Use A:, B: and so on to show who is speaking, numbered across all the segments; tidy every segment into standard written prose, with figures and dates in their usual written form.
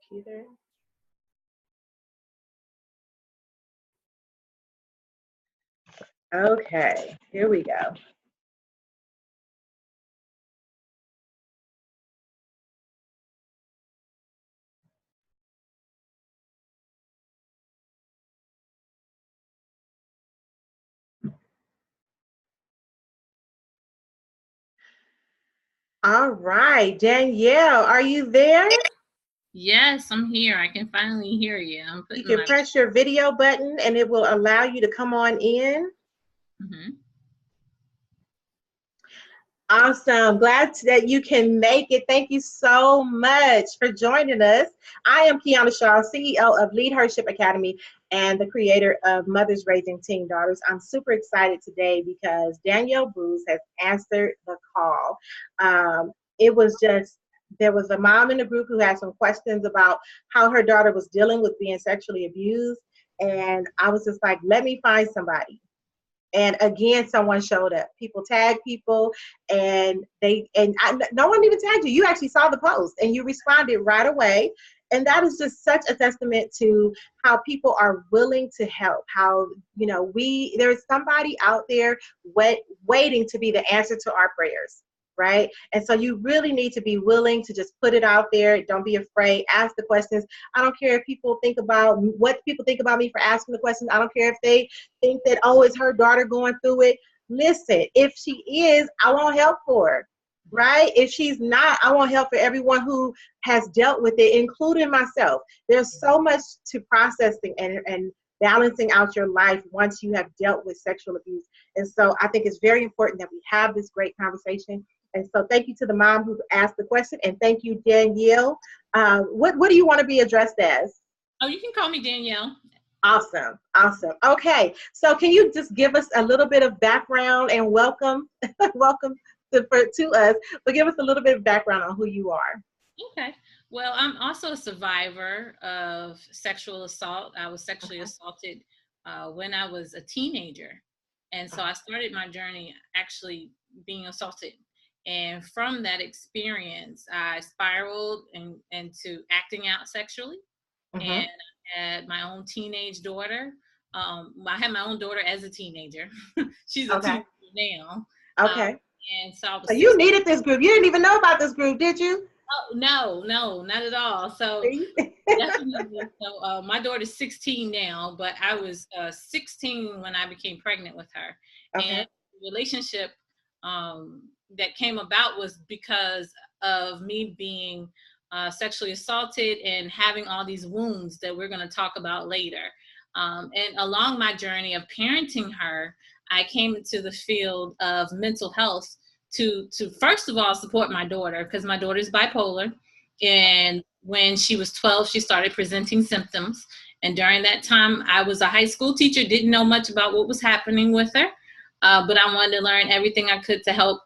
A: computer. Okay, here we go. All right, Danielle, are you there?
B: Yes, I'm here. I can finally hear you.
A: You can press your video button and it will allow you to come on in. Awesome. Glad that you can make it. Thank you so much for joining us. I am Kiana Shaw, CEO of Lead Hership Academy and the creator of Mothers Raising Teen Daughters. I'm super excited today because Danielle Boose has answered the call. There was a mom in the group who had some questions about how her daughter was dealing with being sexually abused. And I was just like, let me find somebody. And again, someone showed up. People tagged people, and no one even tagged you. You actually saw the post, and you responded right away. And that is just such a testament to how people are willing to help. How there's somebody out there waiting to be the answer to our prayers, right? And so you really need to be willing to just put it out there. Don't be afraid. Ask the questions. I don't care if people think about what people think about me for asking the questions. I don't care if they think that, oh, it's her daughter going through it. Listen, if she is, I want help for her, right? If she's not, I want help for everyone who has dealt with it, including myself. There's so much to processing and balancing out your life once you have dealt with sexual abuse. And so I think it's very important that we have this great conversation. And so thank you to the mom who asked the question, and thank you, Danielle. What do you want to be addressed as?
B: Oh, you can call me Danielle.
A: Awesome. Okay, so can you just give us a little bit of background and welcome to us, but give us a little bit of background on who you are.
B: Okay. Well, I'm also a survivor of sexual assault. I was sexually assaulted when I was a teenager. And so I started my journey actually being assaulted. And from that experience, I spiraled into acting out sexually. And I had my own teenage daughter. I had my own daughter as a teenager. She's a teenager now.
A: Okay.
B: And so I was.
A: So you needed this group. You didn't even know about this group, did you?
B: Oh, no, not at all. So definitely. So my daughter's 16 now, but I was 16 when I became pregnant with her. Okay. And the relationship that came about was because of me being sexually assaulted and having all these wounds that we're going to talk about later. And along my journey of parenting her, I came into the field of mental health to first of all support my daughter, because my daughter's bipolar. And when she was 12, she started presenting symptoms. And during that time, I was a high school teacher, didn't know much about what was happening with her, but I wanted to learn everything I could to help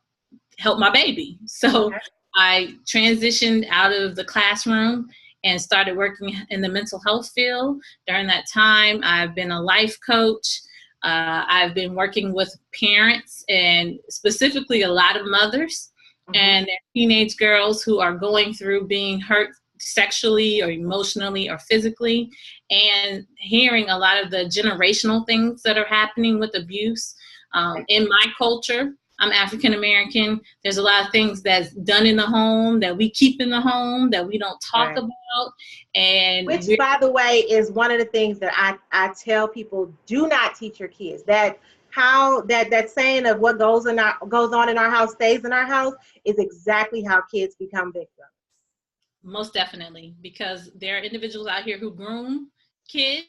B: my baby. So I transitioned out of the classroom and started working in the mental health field. During that time, I've been a life coach. I've been working with parents, and specifically a lot of mothers and their teenage girls who are going through being hurt sexually or emotionally or physically, and hearing a lot of the generational things that are happening with abuse. In my culture, I'm African American. There's a lot of things that's done in the home that we keep in the home that we don't talk about. And
A: which, by the way, is one of the things that I tell people: do not teach your kids that saying of what goes on in our house stays in our house is exactly how kids become victims.
B: Most definitely, because there are individuals out here who groom kids.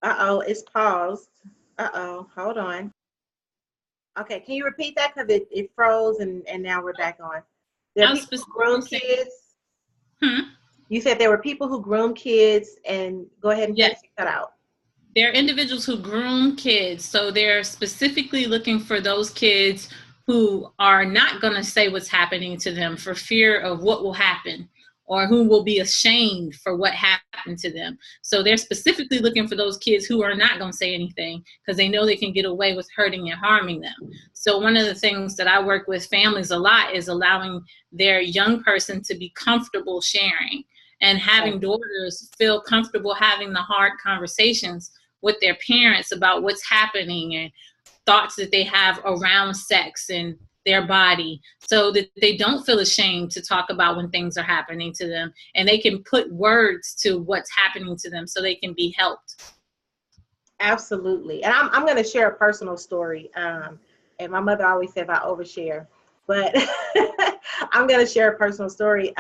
A: It's paused. Hold on. Okay, can you repeat that, because it froze and now we're back on. There are people who groom kids. You said there were people who groom kids, and go ahead and cut out.
B: There are individuals who groom kids, so they're specifically looking for those kids who are not going to say what's happening to them for fear of what will happen, or who will be ashamed for what happened to them. So they're specifically looking for those kids who are not going to say anything because they know they can get away with hurting and harming them. So one of the things that I work with families a lot is allowing their young person to be comfortable sharing and having daughters feel comfortable having the hard conversations with their parents about what's happening and thoughts that they have around sex and their body, so that they don't feel ashamed to talk about when things are happening to them, and they can put words to what's happening to them so they can be helped.
A: Absolutely. And I'm going to share a personal story. And my mother always said I overshare, but I'm going to share a personal story.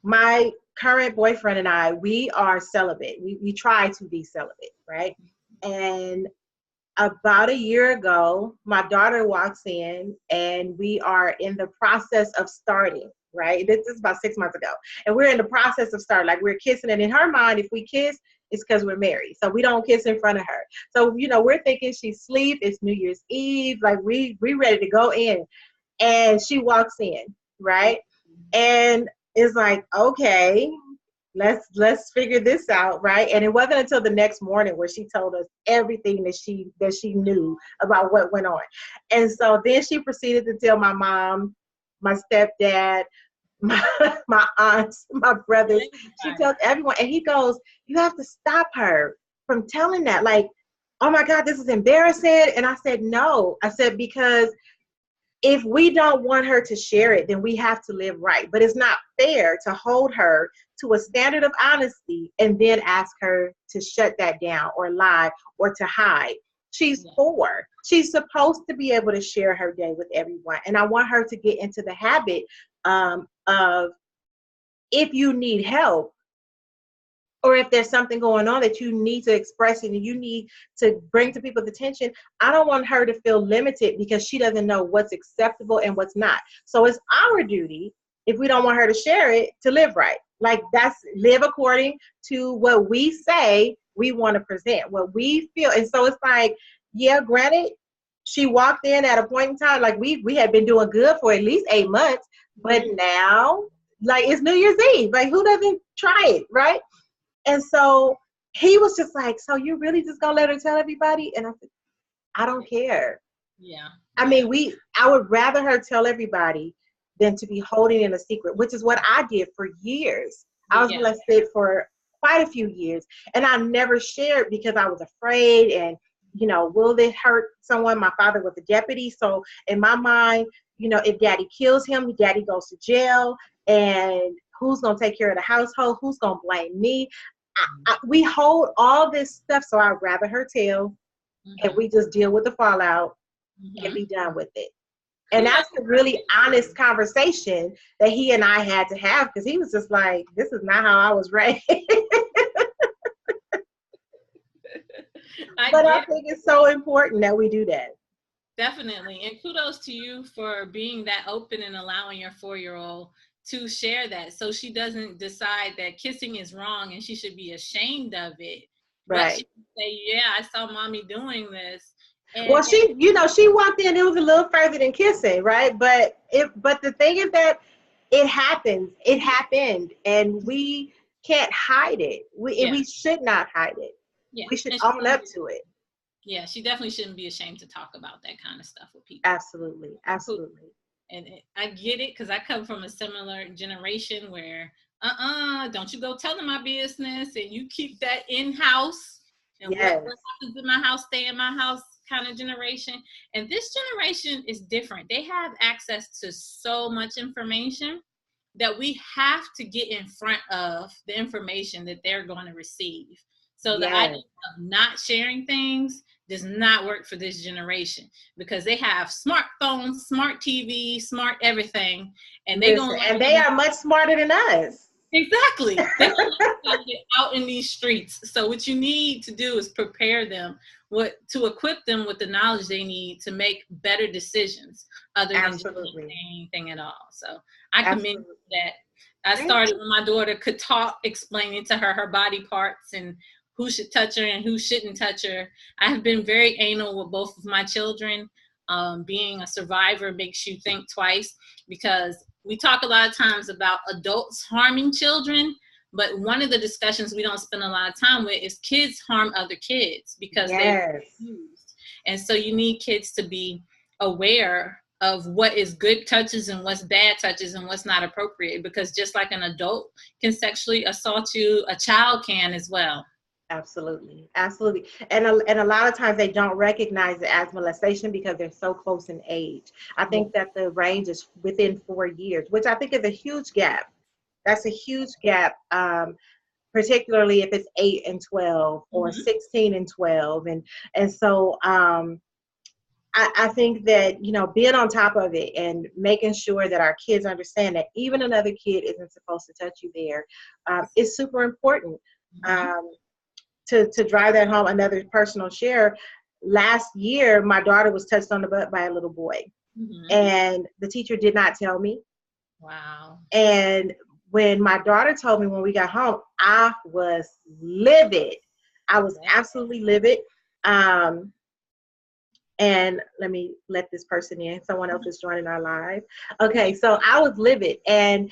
A: My current boyfriend and I, we are celibate. We try to be celibate, right? And about a year ago, my daughter walks in and we are in the process of starting, right? This is about 6 months ago. And we're in the process of starting, like we're kissing. And in her mind, if we kiss, it's because we're married. So we don't kiss in front of her. So, you know, we're thinking she's asleep. It's New Year's Eve. Like we ready to go in. And she walks in, right? And it's like, okay, let's figure this out, right? And it wasn't until the next morning where she told us everything that she knew about what went on. And so then she proceeded to tell my mom, my stepdad, my aunts, my brothers. She tells everyone, and he goes, you have to stop her from telling that. Like, oh my God, this is embarrassing. And I said, no. I said, because if we don't want her to share it, then we have to live right. But it's not fair to hold her to a standard of honesty and then ask her to shut that down or lie or to hide. She's 4. She's supposed to be able to share her day with everyone. And I want her to get into the habit of, if you need help, or if there's something going on that you need to express and you need to bring to people's attention, I don't want her to feel limited because she doesn't know what's acceptable and what's not. So it's our duty, if we don't want her to share it, to live right. Like, that's live according to what we say we want to present, what we feel. And so it's like, yeah, granted, she walked in at a point in time, like we had been doing good for at least 8 months, but now, like, it's New Year's Eve. Like, who doesn't try it, right? And so he was just like, so you really just gonna let her tell everybody? And I said, I don't care.
B: Yeah.
A: I mean, I would rather her tell everybody than to be holding in a secret, which is what I did for years. I was molested for quite a few years, and I never shared because I was afraid. And, you know, will this hurt someone? My father was a deputy. So in my mind, you know, if daddy kills him, daddy goes to jail, and who's going to take care of the household? Who's going to blame me? We hold all this stuff, so I'd rather her tell, and we just deal with the fallout and be done with it. And that's a really honest conversation that he and I had to have, because he was just like, this is not how I was raised. But I think it's so important that we do that.
B: Definitely. And kudos to you for being that open and allowing your 4-year-old to share that, so she doesn't decide that kissing is wrong and she should be ashamed of it.
A: Right.
B: But she can say, yeah, I saw mommy doing this.
A: And, well, she walked in, it was a little further than kissing, right? But the thing is that it happened, and we can't hide it. We should not hide it. Yeah. We should own up to it.
B: Yeah, she definitely shouldn't be ashamed to talk about that kind of stuff with people.
A: Absolutely.
B: And I get it, because I come from a similar generation where, don't you go telling my business, and you keep that in-house. And what happens in my house, stay in my house kind of generation. And this generation is different. They have access to so much information that we have to get in front of the information that they're going to receive. So the idea of not sharing things does not work for this generation, because they have smartphones, smart TV, smart everything, and they
A: are much smarter than us.
B: Exactly. They're get out in these streets. So what you need to do is prepare them, to equip them with the knowledge they need to make better decisions, other than just anything at all. So I commend that. I started when my daughter could talk, explaining to her body parts and who should touch her and who shouldn't touch her. I have been very anal with both of my children. Being a survivor makes you think twice, because we talk a lot of times about adults harming children, but one of the discussions we don't spend a lot of time with is kids harm other kids because they're abused. And so you need kids to be aware of what is good touches and what's bad touches and what's not appropriate, because just like an adult can sexually assault you, a child can as well.
A: Absolutely. Absolutely. And a lot of times they don't recognize it as molestation because they're so close in age. I think that the range is within 4 years, which I think is a huge gap. That's a huge gap, particularly if it's 8 and 12 or 16 and 12. And so I think that, you know, being on top of it and making sure that our kids understand that even another kid isn't supposed to touch you there is super important. To drive that home, another personal share. Last year, my daughter was touched on the butt by a little boy, and the teacher did not tell me.
B: Wow.
A: And when my daughter told me when we got home, I was livid. I was absolutely livid. And let me let this person in. Someone else is joining our live. Okay, so I was livid. And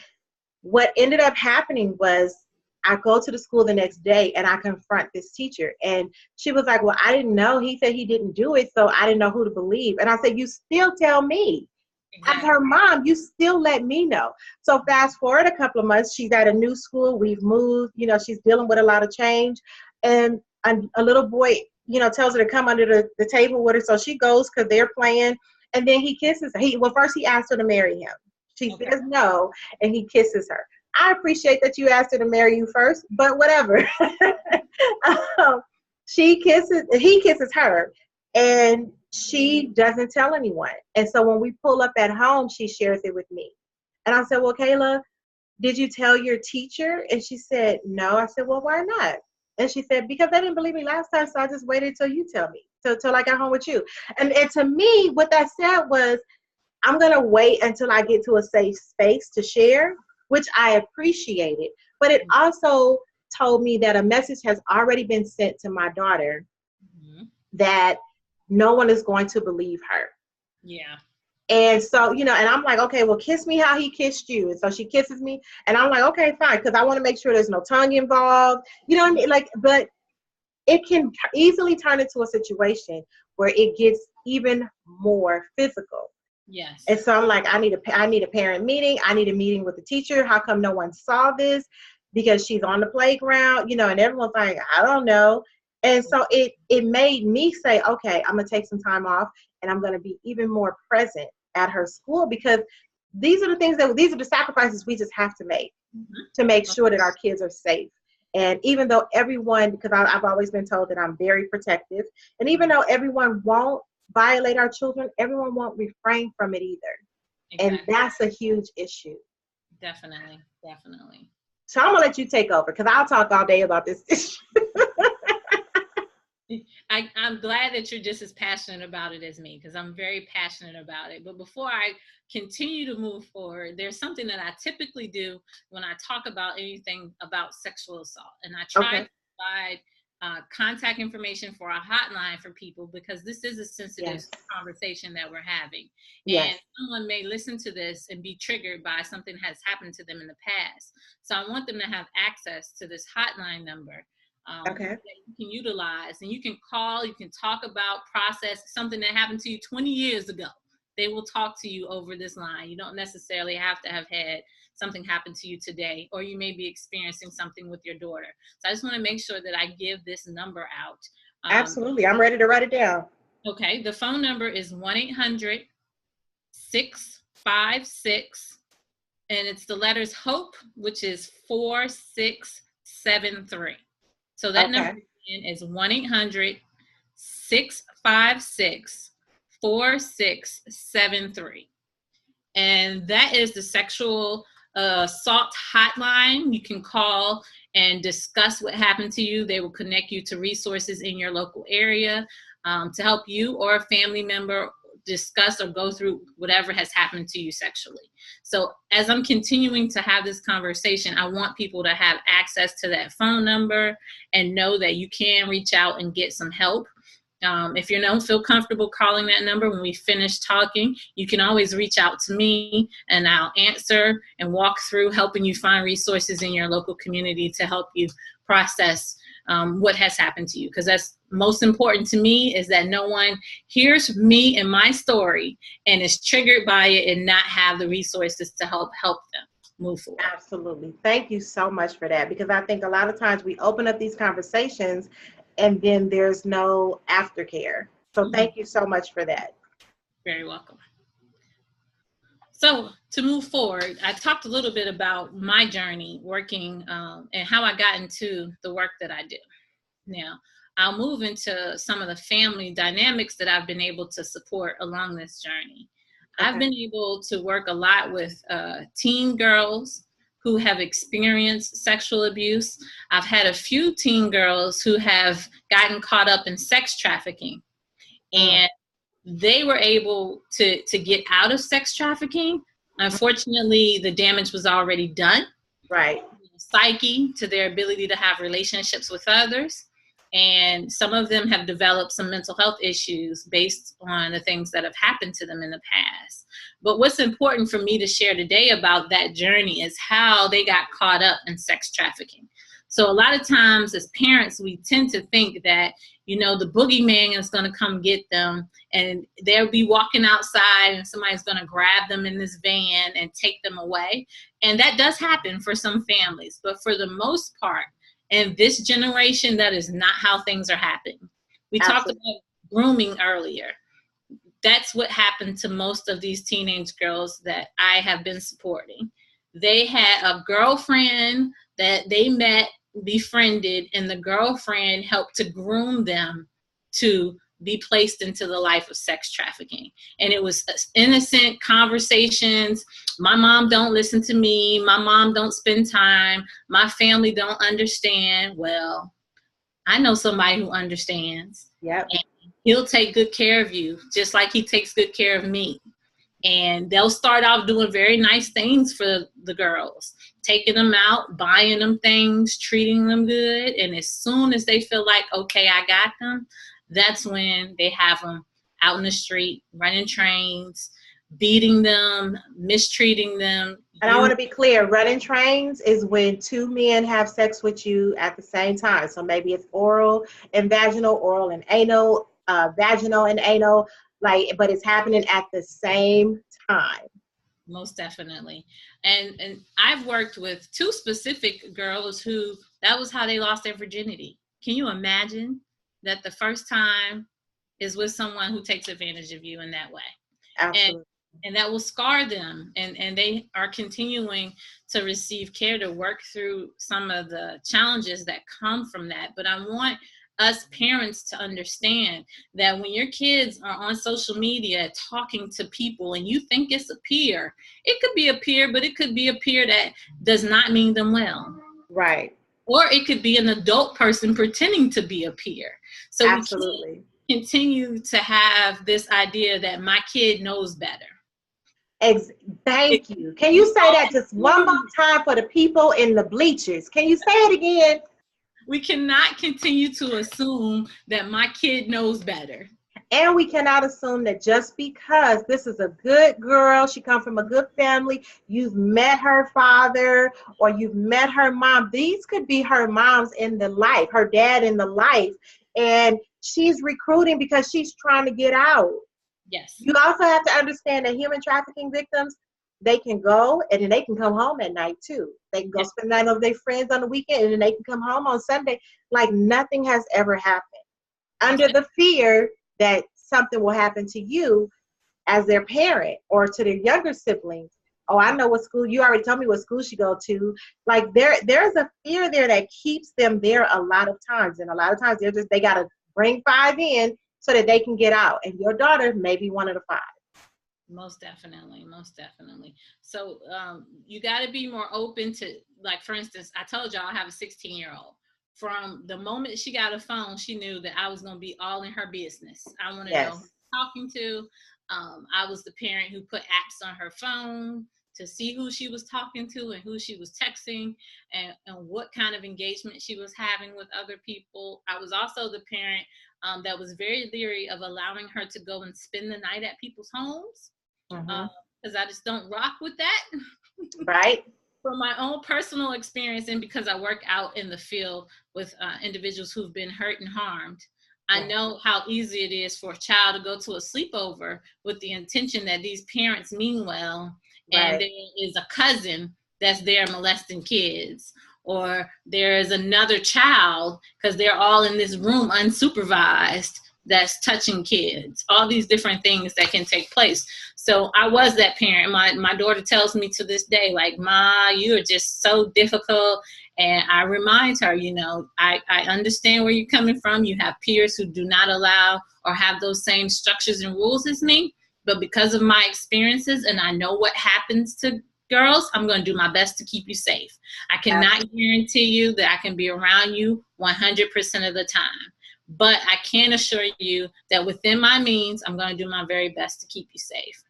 A: what ended up happening was I go to the school the next day and I confront this teacher. And she was like, well, I didn't know. He said he didn't do it, so I didn't know who to believe. And I said, you still tell me. Exactly. As her mom, you still let me know. So fast forward a couple of months, she's at a new school. We've moved. You know, she's dealing with a lot of change. And a little boy, you know, tells her to come under the table with her. So she goes because they're playing. And then he kisses her. Well, first he asked her to marry him. She says no, and he kisses her. I appreciate that you asked her to marry you first, but whatever. He kisses her, and she doesn't tell anyone. And so when we pull up at home, she shares it with me. And I said, well, Kayla, did you tell your teacher? And she said, no. I said, well, why not? And she said, because they didn't believe me last time, so I just waited till you tell me, till I got home with you. And to me, what that said was, I'm going to wait until I get to a safe space to share, which I appreciated. But it also told me that a message has already been sent to my daughter that no one is going to believe her.
B: Yeah.
A: And so, you know, and I'm like, okay, well, kiss me how he kissed you. And so she kisses me. And I'm like, okay, fine, because I want to make sure there's no tongue involved. You know what I mean? Like, but it can easily turn into a situation where it gets even more physical.
B: Yes.
A: And so I'm like, I need a parent meeting. I need a meeting with the teacher. How come no one saw this? Because she's on the playground, you know, and everyone's like, I don't know. And so it made me say, okay, I'm going to take some time off and I'm going to be even more present at her school, because these are the sacrifices we just have to make to make sure that our kids are safe. And even though everyone, because I've always been told that I'm very protective, and even though everyone won't violate our children, everyone won't refrain from it either. Exactly. And that's a huge issue.
B: Definitely.
A: So I'm gonna let you take over, because I'll talk all day about this issue.
B: I'm glad that you're just as passionate about it as me, because I'm very passionate about it. But before I continue to move forward, there's something that I typically do when I talk about anything about sexual assault, and I try to provide contact information for a hotline for people, because this is a sensitive conversation that we're having. And someone may listen to this and be triggered by something that has happened to them in the past. So I want them to have access to this hotline number that you can utilize, and you can call, you can talk about, process something that happened to you 20 years ago. They will talk to you over this line. You don't necessarily have to have had something happen to you today, or you may be experiencing something with your daughter. So I just want to make sure that I give this number out.
A: Absolutely. I'm ready to write it down.
B: Okay. The phone number is 1-800-656, and it's the letters HOPE, which is 4673. So that number again is 1-800-656-4673. And that is the sexual assault hotline. You can call and discuss what happened to you. They will connect you to resources in your local area to help you or a family member discuss or go through whatever has happened to you sexually. So as I'm continuing to have this conversation, I want people to have access to that phone number and know that you can reach out and get some help. If you don't feel comfortable calling that number when we finish talking, you can always reach out to me and I'll answer and walk through helping you find resources in your local community to help you process what has happened to you. Because that's most important to me, is that no one hears me and my story and is triggered by it and not have the resources to help them move forward.
A: Absolutely. Thank you so much for that, because I think a lot of times we open up these conversations and then there's no aftercare. So thank you so much for that.
B: Very welcome. So to move forward, I talked a little bit about my journey working and how I got into the work that I do. Now, I'll move into some of the family dynamics that I've been able to support along this journey. Okay. I've been able to work a lot with teen girls who have experienced sexual abuse. I've had a few teen girls who have gotten caught up in sex trafficking. And they were able to get out of sex trafficking. Unfortunately, the damage was already done.
A: Right.
B: Psyche, to their ability to have relationships with others. And some of them have developed some mental health issues based on the things that have happened to them in the past. But what's important for me to share today about that journey is how they got caught up in sex trafficking. So a lot of times as parents, we tend to think that, you know, the boogeyman is going to come get them and they'll be walking outside and somebody's going to grab them in this van and take them away. And that does happen for some families. But for the most part, in this generation, that is not how things are happening. We talked about grooming earlier. That's what happened to most of these teenage girls that I have been supporting. They had a girlfriend that they met, befriended, and the girlfriend helped to groom them to be placed into the life of sex trafficking. And it was innocent conversations. My mom don't listen to me. My mom don't spend time. My family don't understand. Well, I know somebody who understands.
A: Yep.
B: And he'll take good care of you, just like he takes good care of me. And they'll start off doing very nice things for the girls, taking them out, buying them things, treating them good. And as soon as they feel like, okay, I got them, that's when they have them out in the street, running trains, beating them, mistreating them.
A: And I want to be clear, running trains is when two men have sex with you at the same time. So maybe it's oral and vaginal, oral and anal, vaginal and anal. But it's happening at the same time.
B: Most definitely. And I've worked with two specific girls who, that was how they lost their virginity. Can you imagine that the first time is with someone who takes advantage of you in that way?
A: Absolutely.
B: And that will scar them. And they are continuing to receive care to work through some of the challenges that come from that. But I want us parents to understand that when your kids are on social media talking to people and you think it's a peer, it could be a peer, but it could be a peer that does not mean them well.
A: Right.
B: Or it could be an adult person pretending to be a peer. So
A: absolutely,
B: we can't continue to have this idea that my kid knows better.
A: Thank you. Can you say that just one more time for the people in the bleachers? Can you say it again?
B: We cannot continue to assume that my kid knows better.
A: And we cannot assume that just because this is a good girl, she comes from a good family, you've met her father or you've met her mom. These could be her moms in the life, her dad in the life. And she's recruiting because she's trying to get out.
B: Yes.
A: You also have to understand that human trafficking victims, they can go and then they can come home at night too. They can go spend the night with their friends on the weekend and then they can come home on Sunday like nothing has ever happened. Under the fear that something will happen to you as their parent or to their younger siblings. Oh, I know what school, you already told me what school she go to. Like there's a fear there that keeps them there a lot of times. And a lot of times they got to bring 5 in so that they can get out. And your daughter may be one of the 5.
B: Most definitely. Most definitely. So you got to be more open to, like, for instance, I told y'all I have a 16-year-old. From the moment she got a phone, she knew that I was going to be all in her business. I want to know who she's talking to. I was the parent who put apps on her phone to see who she was talking to and who she was texting and what kind of engagement she was having with other people. I was also the parent that was very leery of allowing her to go and spend the night at people's homes, because I just don't rock with that.
A: Right.
B: From my own personal experience, and because I work out in the field with individuals who've been hurt and harmed, I know how easy it is for a child to go to a sleepover with the intention that these parents mean well, and there is a cousin that's there molesting kids, or there is another child, because they're all in this room unsupervised, that's touching kids, all these different things that can take place. So I was that parent. My daughter tells me to this day, like, Ma, you are just so difficult. And I remind her, you know, I understand where you're coming from. You have peers who do not allow or have those same structures and rules as me. But because of my experiences, and I know what happens to girls, I'm going to do my best to keep you safe. I cannot guarantee you that I can be around you 100% of the time. But I can assure you that within my means, I'm going to do my very best to keep you safe.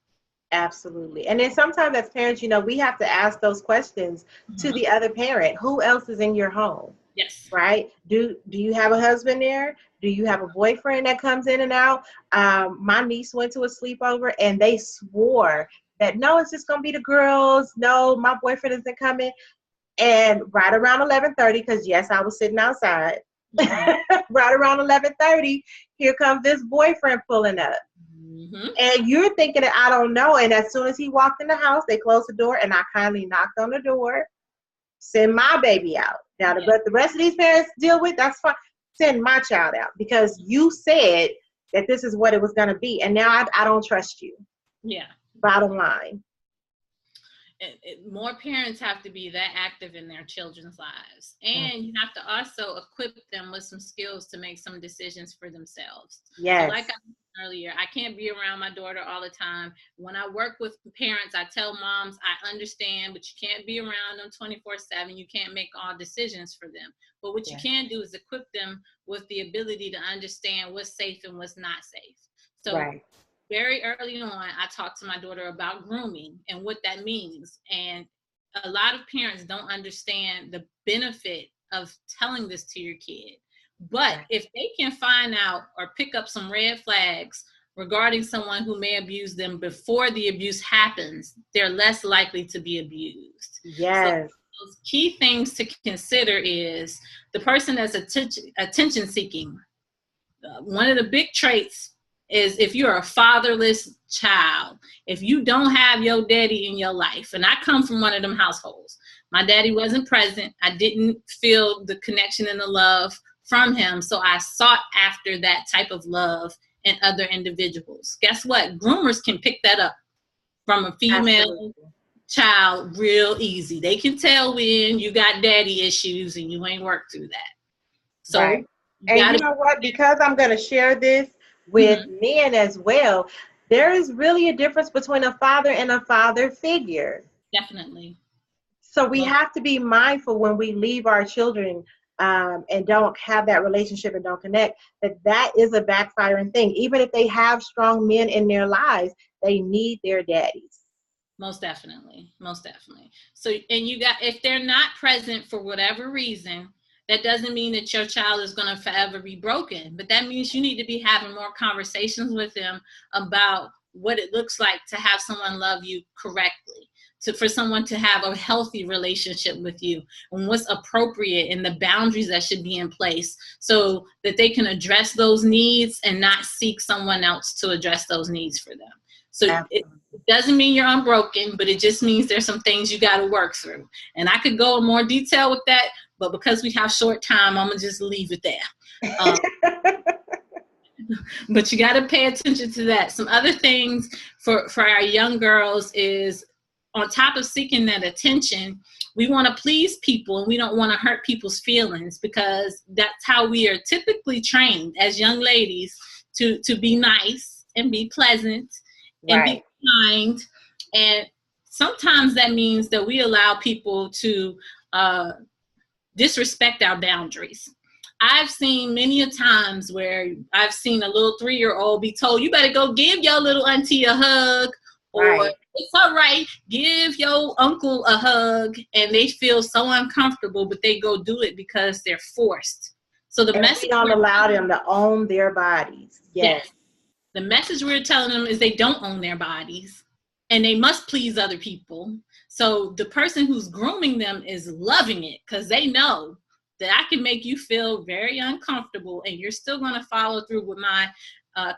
A: Absolutely. And then sometimes as parents, you know, we have to ask those questions to the other parent. Who else is in your home?
B: Yes.
A: Right? Do you have a husband there? Do you have a boyfriend that comes in and out? My niece went to a sleepover and they swore that, no, it's just going to be the girls. No, my boyfriend isn't coming. And right around 11:30, because yes, I was sitting outside. Right around 11:30, here comes this boyfriend pulling up. And you're thinking that I don't know. And as soon as he walked in the house, they closed the door, and I kindly knocked on the door. Send my baby out. Now, but the rest of these parents deal with, that's fine. Send my child out, because you said that this is what it was going to be. And now I don't trust you.
B: Yeah.
A: Bottom line.
B: More parents have to be that active in their children's lives, and you have to also equip them with some skills to make some decisions for themselves.
A: Yes.
B: So like I mentioned earlier, I can't be around my daughter all the time. When I work with parents, I tell moms, I understand, but you can't be around them 24/7. You can't make all decisions for them. But what you can do is equip them with the ability to understand what's safe and what's not safe. So very early on, I talked to my daughter about grooming and what that means. And a lot of parents don't understand the benefit of telling this to your kid. But if they can find out or pick up some red flags regarding someone who may abuse them before the abuse happens, they're less likely to be abused.
A: Yes.
B: So those key things to consider is the person that's attention seeking. One of the big traits is if you're a fatherless child, if you don't have your daddy in your life, and I come from one of them households, my daddy wasn't present, I didn't feel the connection and the love from him, so I sought after that type of love in other individuals. Guess what? Groomers can pick that up from a female child real easy. They can tell when you got daddy issues and you ain't worked through that. So,
A: and you know what? Because I'm going to share this with men as well, there is really a difference between a father and a father figure.
B: Definitely.
A: So we have to be mindful when we leave our children and don't have that relationship and don't connect, that is a backfiring thing. Even if they have strong men in their lives, they need their daddies.
B: Most definitely. Most definitely. So, and if they're not present for whatever reason, that doesn't mean that your child is going to forever be broken, but that means you need to be having more conversations with them about what it looks like to have someone love you correctly, for someone to have a healthy relationship with you, and what's appropriate and the boundaries that should be in place so that they can address those needs and not seek someone else to address those needs for them. So it doesn't mean you're unbroken, but it just means there's some things you got to work through. And I could go in more detail with that, but because we have short time, I'm going to just leave it there. But you got to pay attention to that. Some other things for our young girls is, on top of seeking that attention, we want to please people and we don't want to hurt people's feelings, because that's how we are typically trained as young ladies to be nice and be pleasant and be kind. And sometimes that means that we allow people to disrespect our boundaries. I've seen many a times where I've seen a little 3-year-old be told, you better go give your little auntie a hug, or it's all right, give your uncle a hug, and they feel so uncomfortable, but they go do it because they're forced. So the
A: And
B: message
A: we don't allow them to own their bodies. Yes.
B: The message we're telling them is they don't own their bodies and they must please other people. So the person who's grooming them is loving it because they know that I can make you feel very uncomfortable and you're still going to follow through with my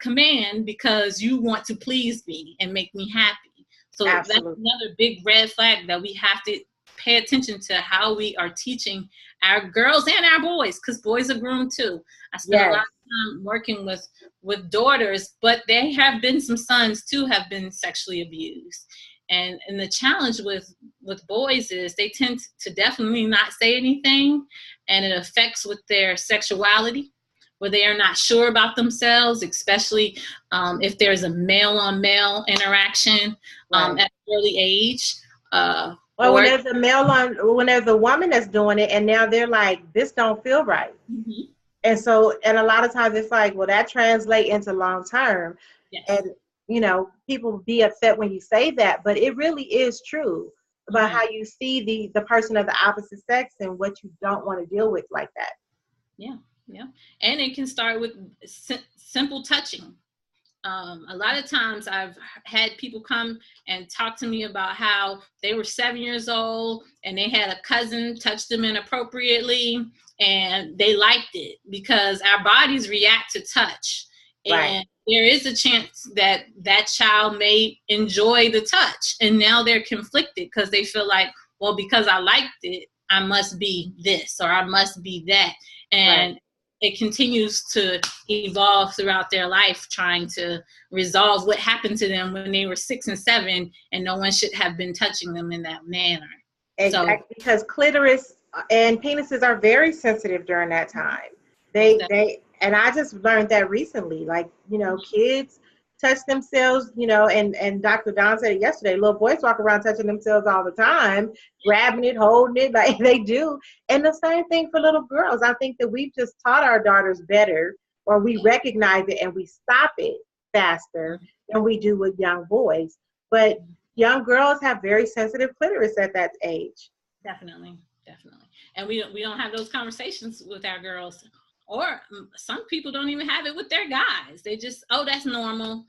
B: command because you want to please me and make me happy. So Absolutely. That's another big red flag that we have to pay attention to how we are teaching our girls and our boys, because boys are groomed too. I spent a lot of time working with daughters, but there have been some sons too have been sexually abused. And the challenge with boys is they tend to definitely not say anything, and it affects with their sexuality, where they are not sure about themselves, especially if there's a male-on-male interaction at an early age.
A: Or when there's when there's a woman that's doing it, and now they're like, this don't feel right. Mm-hmm. And so, and a lot of times it's like, well, that translates into long term. Yes. And, you know, people be upset when you say that, but it really is true about how you see the person of the opposite sex and what you don't want to deal with like that.
B: Yeah, yeah. And it can start with simple touching. A lot of times I've had people come and talk to me about how they were 7 years old and they had a cousin touch them inappropriately and they liked it because our bodies react to touch. And there is a chance that that child may enjoy the touch, and now they're conflicted because they feel like, well, because I liked it, I must be this or I must be that. And it continues to evolve throughout their life, trying to resolve what happened to them when they were 6 and 7, and no one should have been touching them in that manner.
A: Exactly, because clitoris and penises are very sensitive during that time. And I just learned that recently. Like, you know, kids touch themselves, you know, and Dr. Don said it yesterday, little boys walk around touching themselves all the time, grabbing it, holding it, like they do. And the same thing for little girls. I think that we've just taught our daughters better, or we recognize it and we stop it faster than we do with young boys. But young girls have very sensitive clitoris at that age.
B: Definitely. And we don't have those conversations with our girls. Or some people don't even have it with their guys. They just, oh, that's normal.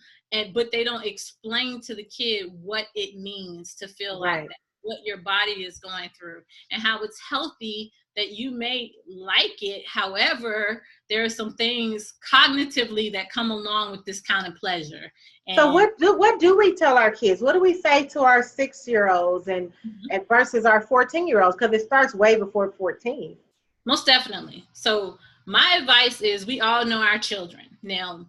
B: But they don't explain to the kid what it means to feel like that, what your body is going through, and how it's healthy that you may like it. However, there are some things cognitively that come along with this kind of pleasure. And
A: so what do we tell our kids? What do we say to our 6-year-olds and versus our 14-year-olds? Because it starts way before 14.
B: Most definitely. So my advice is we all know our children. Now,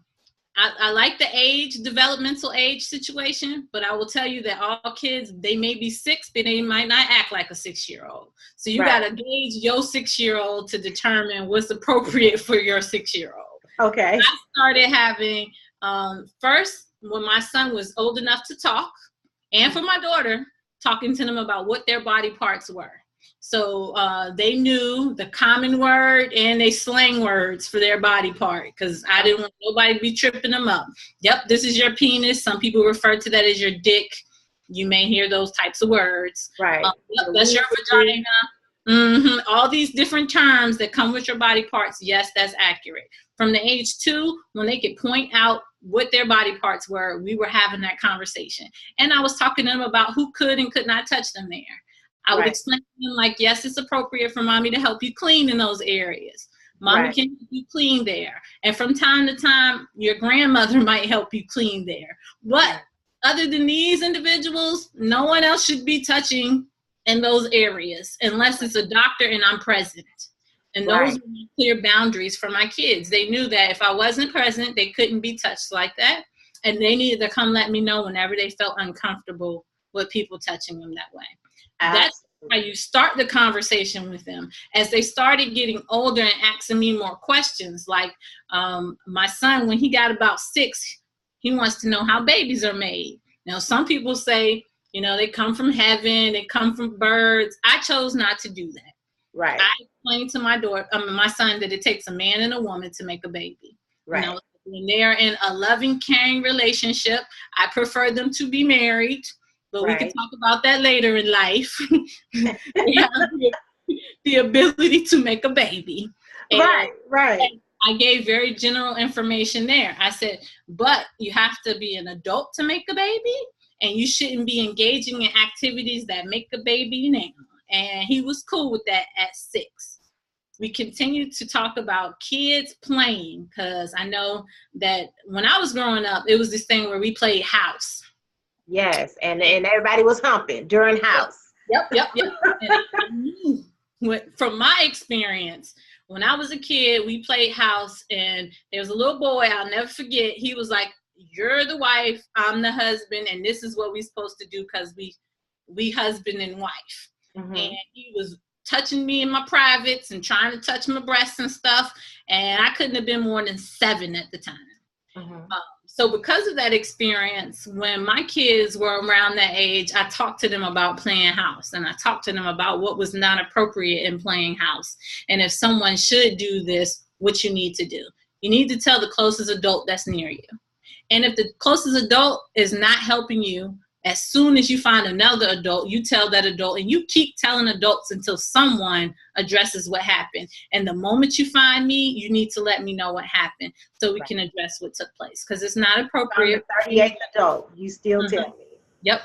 B: I like the developmental age situation, but I will tell you that all kids, they may be 6, but they might not act like a 6-year-old. So you got to gauge your 6-year-old to determine what's appropriate for your 6-year-old.
A: Okay.
B: I started having, first, when my son was old enough to talk, and for my daughter, talking to them about what their body parts were. So they knew the common word and they slang words for their body part, because I didn't want nobody to be tripping them up. Yep, this is your penis. Some people refer to that as your dick. You may hear those types of words.
A: Right.
B: Yep, that's your vagina. Mm-hmm. All these different terms that come with your body parts. Yes, that's accurate. From the age 2, when they could point out what their body parts were, we were having that conversation. And I was talking to them about who could and could not touch them there. I would explain to them, like, yes, it's appropriate for mommy to help you clean in those areas. Mommy can help you clean there. And from time to time, your grandmother might help you clean there. But other than these individuals, no one else should be touching in those areas unless it's a doctor and I'm present. And those were clear boundaries for my kids. They knew that if I wasn't present, they couldn't be touched like that. And they needed to come let me know whenever they felt uncomfortable with people touching them that way. That's how you start the conversation with them. As they started getting older and asking me more questions, like my son, when he got about 6, he wants to know how babies are made. Now, some people say, you know, they come from heaven, they come from birds. I chose not to do that.
A: Right.
B: I explained to my son that it takes a man and a woman to make a baby.
A: Right.
B: Now, when they are in a loving, caring relationship, I prefer them to be married. But we can talk about that later in life. They have the ability to make a baby.
A: Right.
B: And I gave very general information there. I said, but you have to be an adult to make a baby, and you shouldn't be engaging in activities that make a baby now. And he was cool with that at 6. We continued to talk about kids playing, because I know that when I was growing up, it was this thing where we played house.
A: Yes, and everybody was humping during house.
B: Yep. And I knew, from my experience, when I was a kid, we played house, and there was a little boy, I'll never forget. He was like, you're the wife, I'm the husband, and this is what we're supposed to do, because we husband and wife. Mm-hmm. And he was touching me in my privates and trying to touch my breasts and stuff, and I couldn't have been more than 7 at the time. Mm-hmm. So because of that experience, when my kids were around that age, I talked to them about playing house, and I talked to them about what was not appropriate in playing house. And if someone should do this, what you need to do. You need to tell the closest adult that's near you. And if the closest adult is not helping you, as soon as you find another adult, you tell that adult, and you keep telling adults until someone addresses what happened. And the moment you find me, you need to let me know what happened so we can address what took place, because it's not appropriate.
A: I'm the 38th adult. You still tell me.
B: Yep.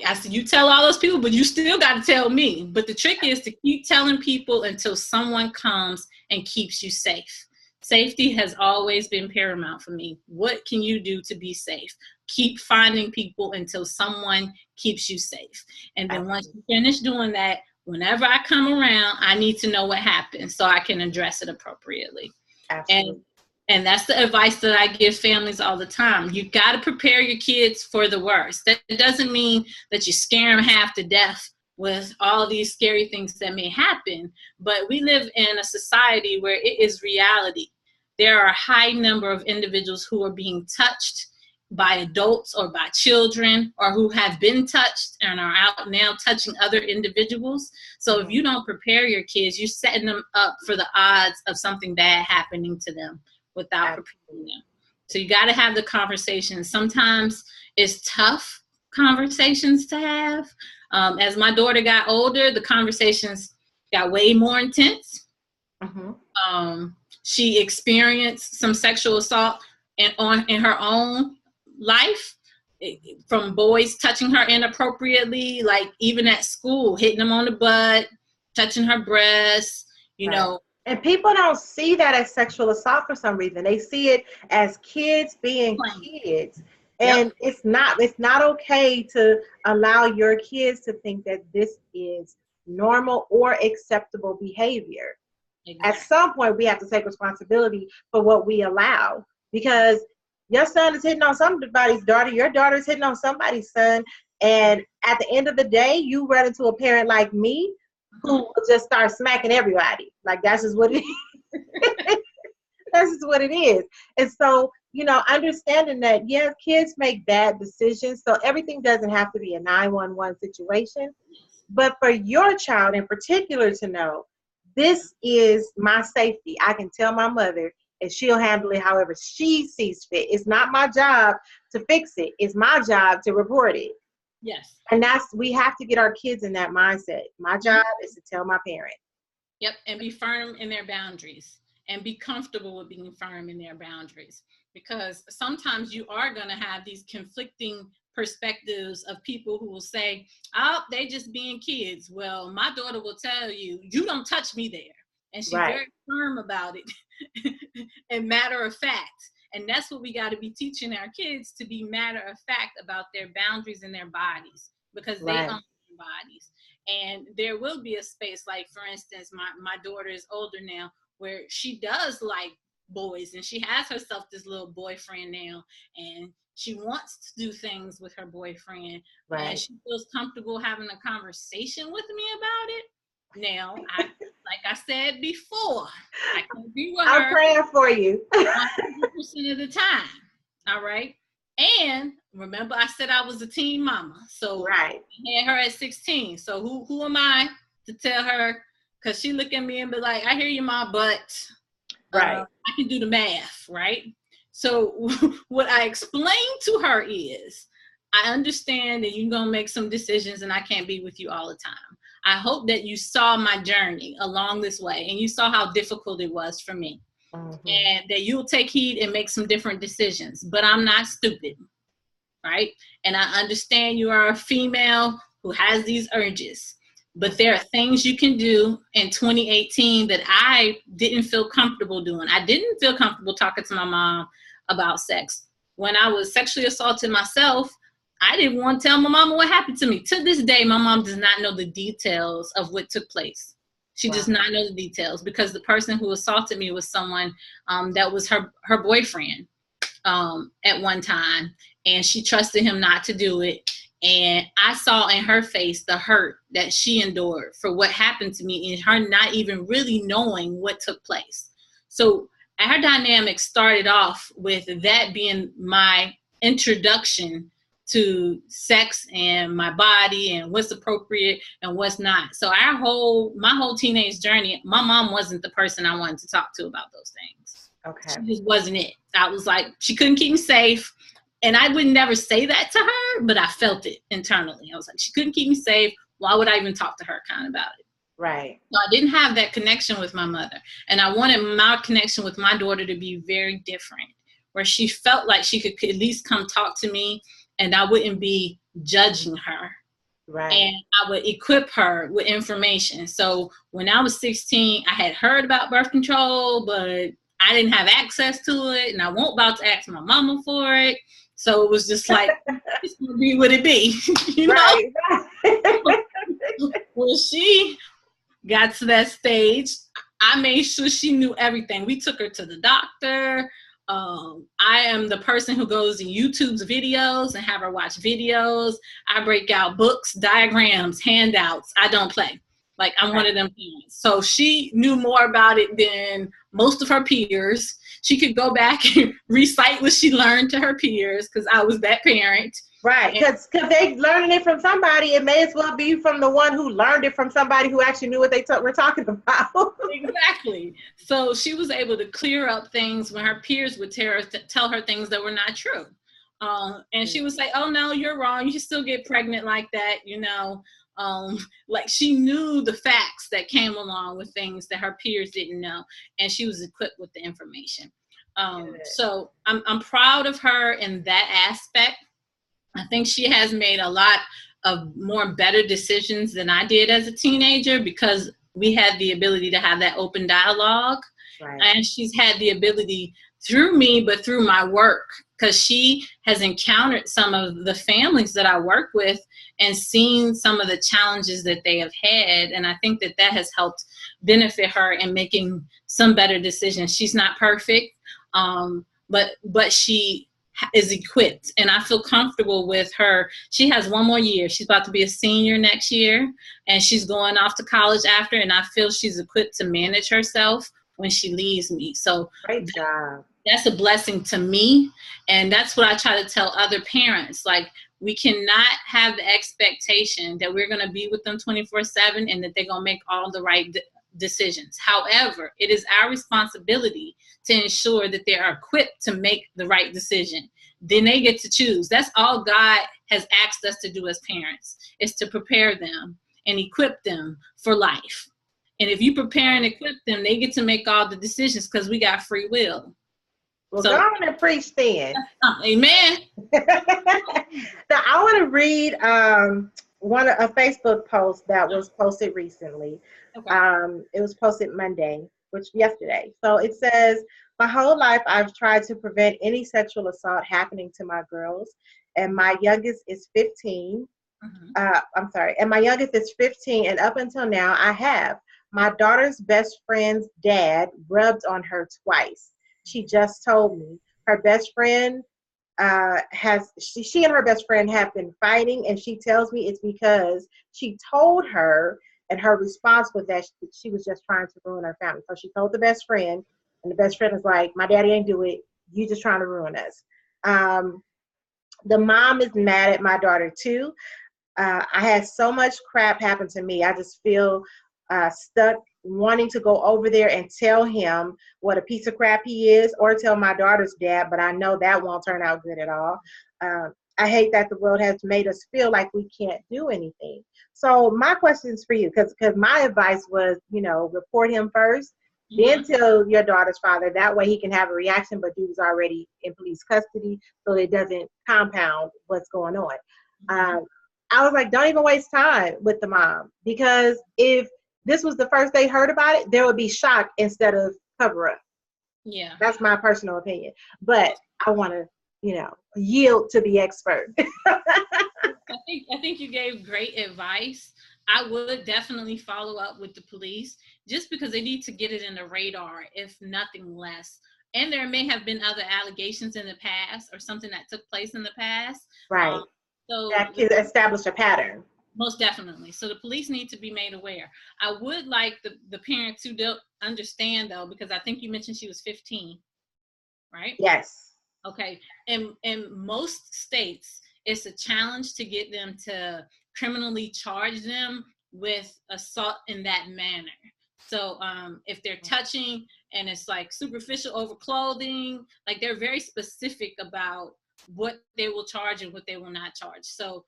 B: I said, you tell all those people, but you still got to tell me. But the trick is to keep telling people until someone comes and keeps you safe. Safety has always been paramount for me. What can you do to be safe? Keep finding people until someone keeps you safe. And then once you finish doing that, whenever I come around, I need to know what happened so I can address it appropriately. Absolutely. And that's the advice that I give families all the time. You got to prepare your kids for the worst. That doesn't mean that you scare them half to death with all these scary things that may happen, but we live in a society where it is reality. There are a high number of individuals who are being touched by adults or by children, or who have been touched and are out now touching other individuals. So if you don't prepare your kids, you're setting them up for the odds of something bad happening to them without preparing them. So you got to have the conversation. Sometimes it's tough conversations to have. As my daughter got older, the conversations got way more intense. Mm-hmm. She experienced some sexual assault in her own life, from boys touching her inappropriately, like even at school, hitting them on the butt, touching her breasts, you know.
A: And people don't see that as sexual assault for some reason. They see it as kids being kids. And it's not okay to allow your kids to think that this is normal or acceptable behavior. Exactly. At some point, we have to take responsibility for what we allow, because your son is hitting on somebody's daughter, your daughter is hitting on somebody's son, and at the end of the day, you run into a parent like me who will just start smacking everybody. Like, that's just what it is. That's just what it is. And so, you know, understanding that, yes, kids make bad decisions, so everything doesn't have to be a 911 situation. But for your child in particular to know, this is my safety. I can tell my mother, and she'll handle it however she sees fit. It's not my job to fix it. It's my job to report it.
B: Yes.
A: And we have to get our kids in that mindset. My job is to tell my parent.
B: Yep, and be firm in their boundaries, and be comfortable with being firm in their boundaries, because sometimes you are going to have these conflicting perspectives of people who will say, oh, they just being kids. Well, my daughter will tell you, you don't touch me there. And she's very firm about it and matter of fact. And that's what we got to be teaching our kids, to be matter of fact about their boundaries and their bodies, because they own their bodies. And there will be a space, like, for instance, my daughter is older now, where she does like boys, and she has herself this little boyfriend now, and she wants to do things with her boyfriend, and she feels comfortable having a conversation with me about it. Now, like I said before, I can be with her.
A: I'm praying for you
B: 100% of the time. All right. And remember, I said I was a teen mama. So I had her at 16. So who am I to tell her? Because she look at me and be like, I hear you, Ma, but I can do the math, right? So what I explained to her is, I understand that you're going to make some decisions and I can't be with you all the time. I hope that you saw my journey along this way and you saw how difficult it was for me. And that you'll take heed and make some different decisions. But I'm not stupid, right? And I understand you are a female who has these urges. But there are things you can do in 2018 that I didn't feel comfortable doing. I didn't feel comfortable talking to my mom about sex. When I was sexually assaulted myself, I didn't want to tell my mama what happened to me. To this day, my mom does not know the details of what took place. She does not know the details because the person who assaulted me was someone that was her boyfriend at one time, and she trusted him not to do it. And I saw in her face the hurt that she endured for what happened to me and her not even really knowing what took place. So our dynamic started off with that being my introduction to sex and my body and what's appropriate and what's not. So my whole teenage journey, my mom wasn't the person I wanted to talk to about those things.
A: Okay.
B: She just wasn't it. I was like, she couldn't keep me safe. And I would never say that to her, but I felt it internally. I was like, she couldn't keep me safe. Why would I even talk to her kind of about it?
A: Right.
B: So I didn't have that connection with my mother. And I wanted my connection with my daughter to be very different, where she felt like she could at least come talk to me and I wouldn't be judging her.
A: Right.
B: And I would equip her with information. So when I was 16, I had heard about birth control, but I didn't have access to it. And I wasn't about to ask my mama for it. So it was just like, it's going to be what it be. You know? Right. When she got to that stage, I made sure she knew everything. We took her to the doctor. I am the person who goes and YouTube's videos and have her watch videos. I break out books, diagrams, handouts. I don't play. Like, I'm one of them parents. So she knew more about it than most of her peers. She could go back and recite what she learned to her peers because I was that parent.
A: Right, because they learning it from somebody. It may as well be from the one who learned it from somebody who actually knew what they were talking about.
B: Exactly. So she was able to clear up things when her peers would tell her things that were not true. And she would say, oh, no, you're wrong. You should still get pregnant like that, you know. Like she knew the facts that came along with things that her peers didn't know. And she was equipped with the information. So I'm proud of her in that aspect. I think she has made a lot of more better decisions than I did as a teenager because we had the ability to have that open dialogue. Right. And she's had the ability through me, but through my work, because she has encountered some of the families that I work with and seen some of the challenges that they have had. And I think that has helped benefit her in making some better decisions. She's not perfect, but she is equipped, and I feel comfortable with her. She has one more year. She's about to be a senior next year, and she's going off to college after, and I feel she's equipped to manage herself when she leaves me. So
A: great job.
B: That's a blessing to me, and that's what I try to tell other parents. Like, we cannot have the expectation that we're going to be with them 24/7 and that they're going to make all the right decisions. However, it is our responsibility to ensure that they are equipped to make the right decision. Then they get to choose. That's all God has asked us to do as parents, is to prepare them and equip them for life. And if you prepare and equip them, they get to make all the decisions because we got free will.
A: Well, go on and preach then.
B: Amen.
A: Now, I want to read a Facebook post that was posted recently. Okay. It was posted yesterday. So it says, my whole life I've tried to prevent any sexual assault happening to my girls, and my youngest is 15. And my youngest is 15, and up until now I have. My daughter's best friend's dad rubbed on her twice. She just told me her best friend she and her best friend have been fighting, and she tells me it's because she told her, and her response was that she was just trying to ruin her family. So she told the best friend, and the best friend was like, my daddy ain't do it. You just trying to ruin us. The mom is mad at my daughter too. I had so much crap happen to me. I just feel stuck wanting to go over there and tell him what a piece of crap he is, or tell my daughter's dad, but I know that won't turn out good at all. I hate that the world has made us feel like we can't do anything. So my question is for you, because my advice was, report him first, then tell your daughter's father. That way he can have a reaction, but dude's already in police custody, so it doesn't compound what's going on. I was like, don't even waste time with the mom, because if this was the first they heard about it, there would be shock instead of cover up.
B: Yeah.
A: That's my personal opinion. But I want to, yield to the expert.
B: I think you gave great advice. I would definitely follow up with the police, just because they need to get it in the radar, if nothing less. And there may have been other allegations in the past, or something that took place in the past.
A: Right.
B: So
A: that can establish a pattern.
B: Most definitely. So the police need to be made aware. I would like the parents to understand, though, because I think you mentioned she was 15, right?
A: Yes.
B: Okay. In most states, it's a challenge to get them to criminally charge them with assault in that manner. So if they're touching and it's like superficial over clothing, like they're very specific about what they will charge and what they will not charge. So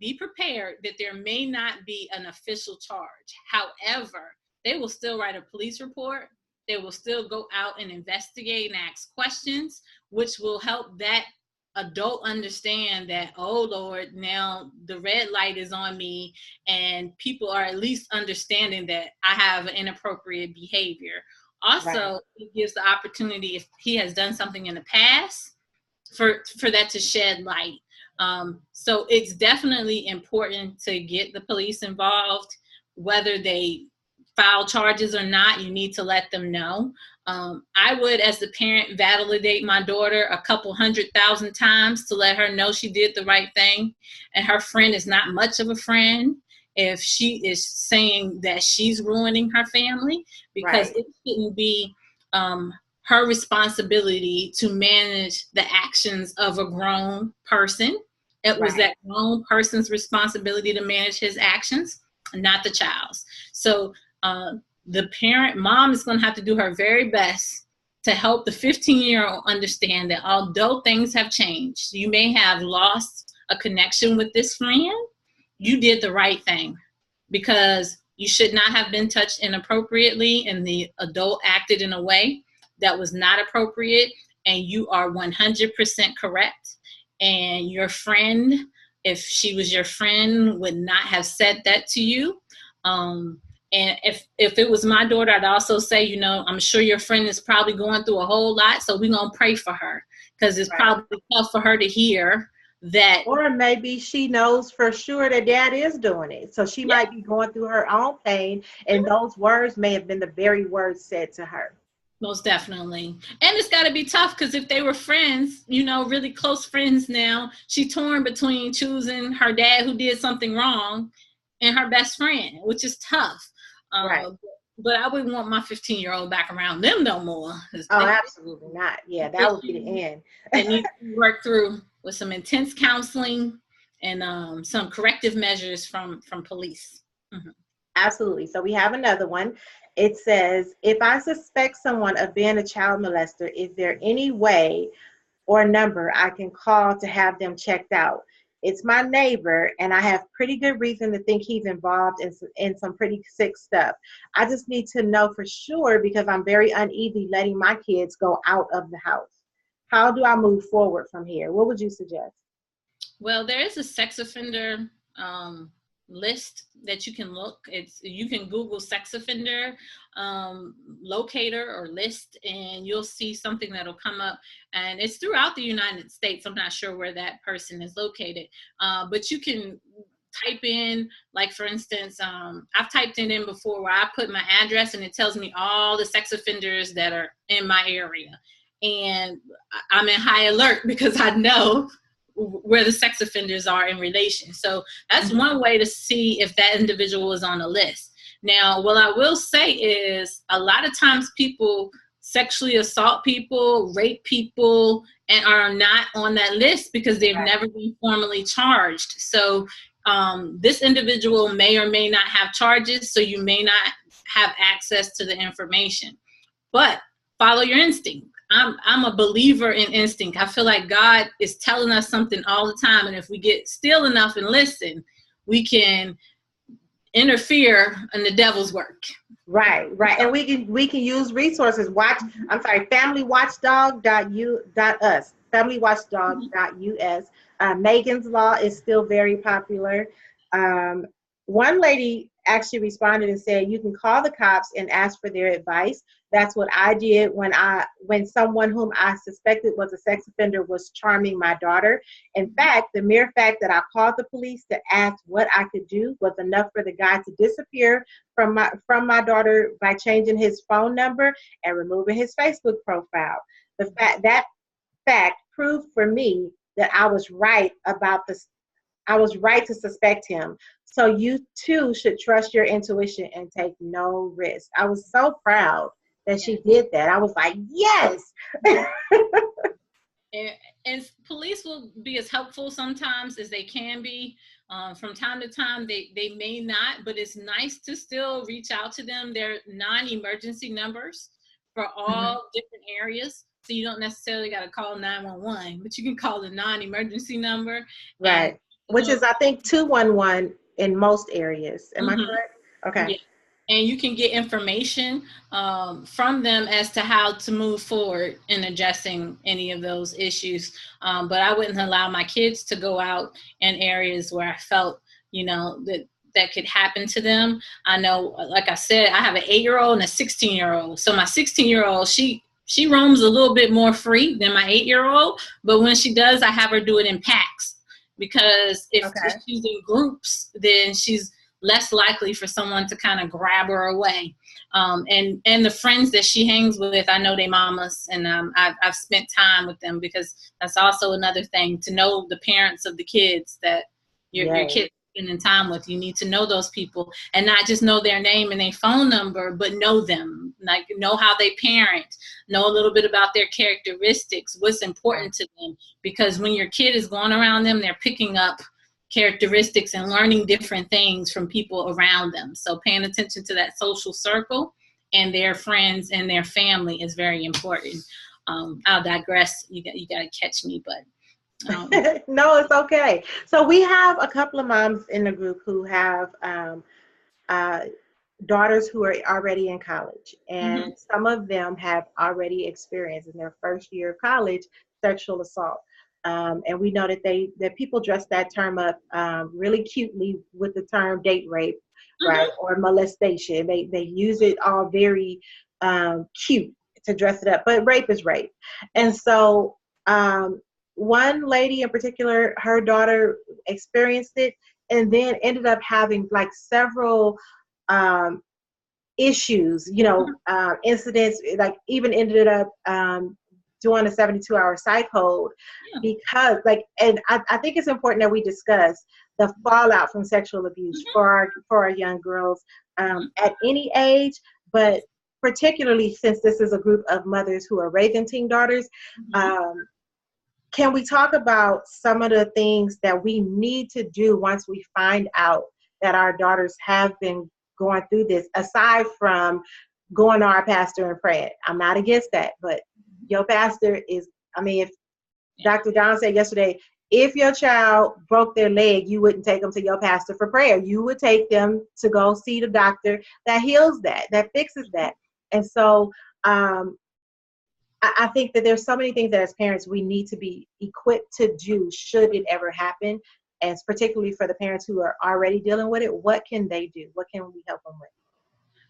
B: be prepared that there may not be an official charge. However, they will still write a police report. They will still go out and investigate and ask questions, which will help that adult understand that, oh Lord, now the red light is on me, and people are at least understanding that I have inappropriate behavior. Also, it gives the opportunity, if he has done something in the past, for that to shed light. So it's definitely important to get the police involved, whether they file charges or not. You need to let them know. I would, as the parent, validate my daughter a couple 100,000 times to let her know she did the right thing, and her friend is not much of a friend if she is saying that she's ruining her family, because it shouldn't be her responsibility to manage the actions of a grown person. It was that grown person's responsibility to manage his actions, not the child's. So the parent, mom, is going to have to do her very best to help the 15-year-old understand that although things have changed, you may have lost a connection with this friend, you did the right thing, because you should not have been touched inappropriately, and the adult acted in a way that was not appropriate, and you are 100% correct. And your friend, if she was your friend, would not have said that to you. And if it was my daughter, I'd also say, I'm sure your friend is probably going through a whole lot, so we're going to pray for her, because it's probably tough for her to hear that.
A: Or maybe she knows for sure that dad is doing it. So she might be going through her own pain, and those words may have been the very words said to her.
B: Most definitely. And it's got to be tough, because if they were friends, really close friends now, she's torn between choosing her dad, who did something wrong, and her best friend, which is tough. But I wouldn't want my 15-year-old back around them no more.
A: Oh, absolutely not. Yeah, that would be the end.
B: They need to work through with some intense counseling and some corrective measures from police. Mm-hmm.
A: Absolutely. So we have another one. It says, if I suspect someone of being a child molester, is there any way or number I can call to have them checked out? It's my neighbor, and I have pretty good reason to think he's involved in some pretty sick stuff. I just need to know for sure, because I'm very uneasy letting my kids go out of the house. How do I move forward from here? What would you suggest?
B: Well, there is a sex offender list that you can look. You can Google sex offender locator or list, and you'll see something that'll come up, and it's throughout the United States. I'm not sure where that person is located, but you can type in, like, for instance, I've typed it in before, where I put my address and it tells me all the sex offenders that are in my area, and I'm in high alert because I know where the sex offenders are in relation. So that's one way to see if that individual is on the list. Now, what I will say is, a lot of times people sexually assault people, rape people, and are not on that list because they've never been formally charged. So this individual may or may not have charges, so you may not have access to the information. But follow your instinct. I'm a believer in instinct. I feel like God is telling us something all the time, and if we get still enough and listen, we can interfere in the devil's work.
A: Right. And we can use resources. familywatchdog.us, familywatchdog.us. Megan's Law is still very popular. One lady actually responded and said, you can call the cops and ask for their advice. That's what I did when someone whom I suspected was a sex offender was charming my daughter. In fact, the mere fact that I called the police to ask what I could do was enough for the guy to disappear from my daughter by changing his phone number and removing his Facebook profile. That fact proved for me that I was right about this. I was right to suspect him. So you too should trust your intuition and take no risk. I was so proud that she did that. I was like, yes.
B: And police will be as helpful sometimes as they can be. From time to time, they may not, but it's nice to still reach out to them. They're non-emergency numbers for all different areas. So you don't necessarily got to call 911, but you can call the non-emergency number.
A: Right. Which is, I think, 211 in most areas. Am I correct? Okay.
B: Yeah. And you can get information from them as to how to move forward in addressing any of those issues. But I wouldn't allow my kids to go out in areas where I felt, that could happen to them. I know, like I said, I have an 8-year-old and a 16-year-old. So my 16-year-old, she roams a little bit more free than my 8-year-old. But when she does, I have her do it in packs. Because if she's in groups, then she's less likely for someone to kind of grab her away. And the friends that she hangs with, I know they mamas, and I've spent time with them, because that's also another thing, to know the parents of the kids that your kids spending time with. You need to know those people, and not just know their name and their phone number, but know them, like know how they parent, know a little bit about their characteristics, what's important to them, because when your kid is going around them, they're picking up characteristics and learning different things from people around them. So paying attention to that social circle and their friends and their family is very important. I'll digress. You got to catch me, but
A: no, it's okay. So we have a couple of moms in the group who have daughters who are already in college, and some of them have already experienced in their first year of college sexual assault. And we know that people dress that term up really cutely with the term date rape, right, or molestation. They use it all very cute to dress it up, but rape is rape. And so one lady in particular, her daughter experienced it and then ended up having like several issues, incidents, like even ended up doing a 72-hour psych hold because and I think it's important that we discuss the fallout from sexual abuse for our young girls at any age, but particularly since this is a group of mothers who are raising teen daughters. Can we talk about some of the things that we need to do once we find out that our daughters have been going through this, aside from going to our pastor and praying? I'm not against that, but your pastor is, if Dr. Don said yesterday, if your child broke their leg, you wouldn't take them to your pastor for prayer. You would take them to go see the doctor that heals that fixes that. And so I think that there's so many things that as parents we need to be equipped to do should it ever happen. And particularly for the parents who are already dealing with it, what can they do? What can we help them with?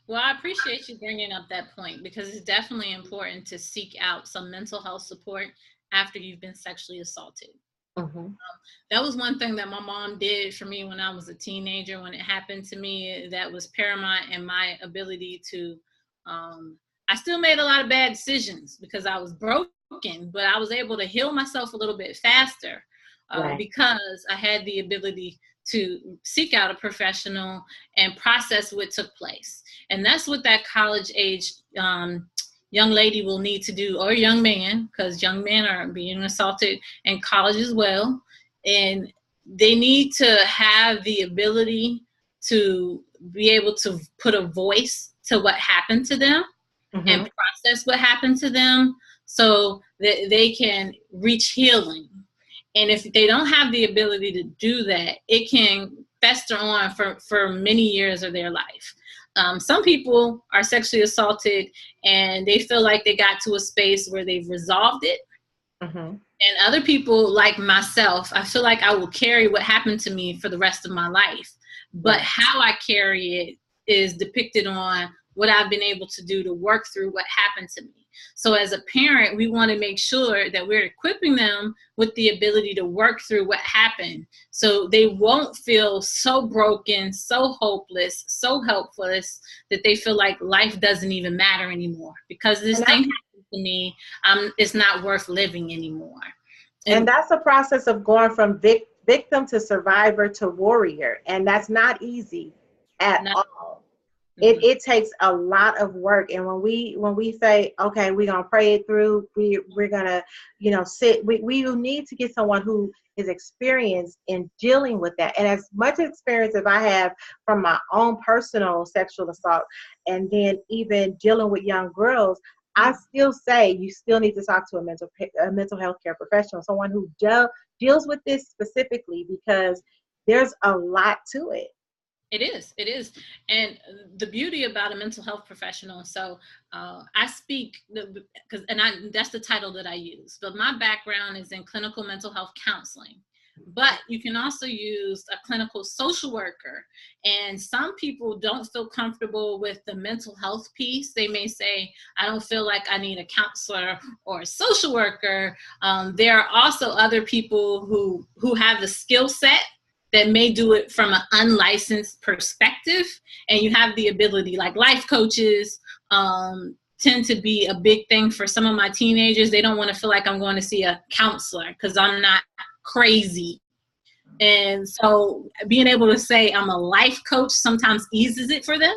B: Well, I appreciate you bringing up that point, because it's definitely important to seek out some mental health support after you've been sexually assaulted. That was one thing that my mom did for me when I was a teenager. When it happened to me, that was paramount in my ability to, I still made a lot of bad decisions because I was broken, but I was able to heal myself a little bit faster because I had the ability to seek out a professional and process what took place. And that's what that college age young lady will need to do, or young man, because young men are being assaulted in college as well. And they need to have the ability to be able to put a voice to what happened to them and process what happened to them, so that they can reach healing. And if they don't have the ability to do that, it can fester on for many years of their life. Some people are sexually assaulted and they feel like they got to a space where they've resolved it.
A: Mm-hmm.
B: And other people, like myself, I feel like I will carry what happened to me for the rest of my life. But how I carry it is depicted on what I've been able to do to work through what happened to me. So as a parent, we want to make sure that we're equipping them with the ability to work through what happened, so they won't feel so broken, so hopeless, so helpless that they feel like life doesn't even matter anymore because this thing happened to me. It's not worth living anymore.
A: And that's a process of going from victim to survivor to warrior. And that's not easy at all. It takes a lot of work. And when we say, okay, we're gonna pray it through, we're gonna, sit, we need to get someone who is experienced in dealing with that. And as much experience as I have from my own personal sexual assault, and then even dealing with young girls, I still say you still need to talk to a mental health care professional, someone who deals with this specifically, because there's a lot to it.
B: It is. And the beauty about a mental health professional, so I speak, that's the title that I use, but my background is in clinical mental health counseling. But you can also use a clinical social worker. And some people don't feel comfortable with the mental health piece. They may say, I don't feel like I need a counselor or a social worker. There are also other people who have the skill set that may do it from an unlicensed perspective. And you have the ability, like life coaches tend to be a big thing for some of my teenagers. They don't want to feel like I'm going to see a counselor because I'm not crazy. And so being able to say I'm a life coach sometimes eases it for them.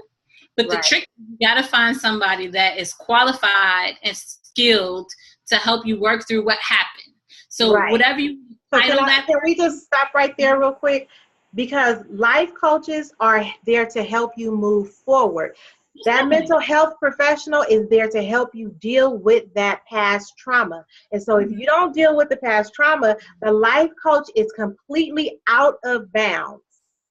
B: But the trick, you got to find somebody that is qualified and skilled to help you work through what happened. So whatever you title that.
A: Can we just stop right there real quick? Because life coaches are there to help you move forward. That mental health professional is there to help you deal with that past trauma. And so if you don't deal with the past trauma, the life coach is completely out of bounds.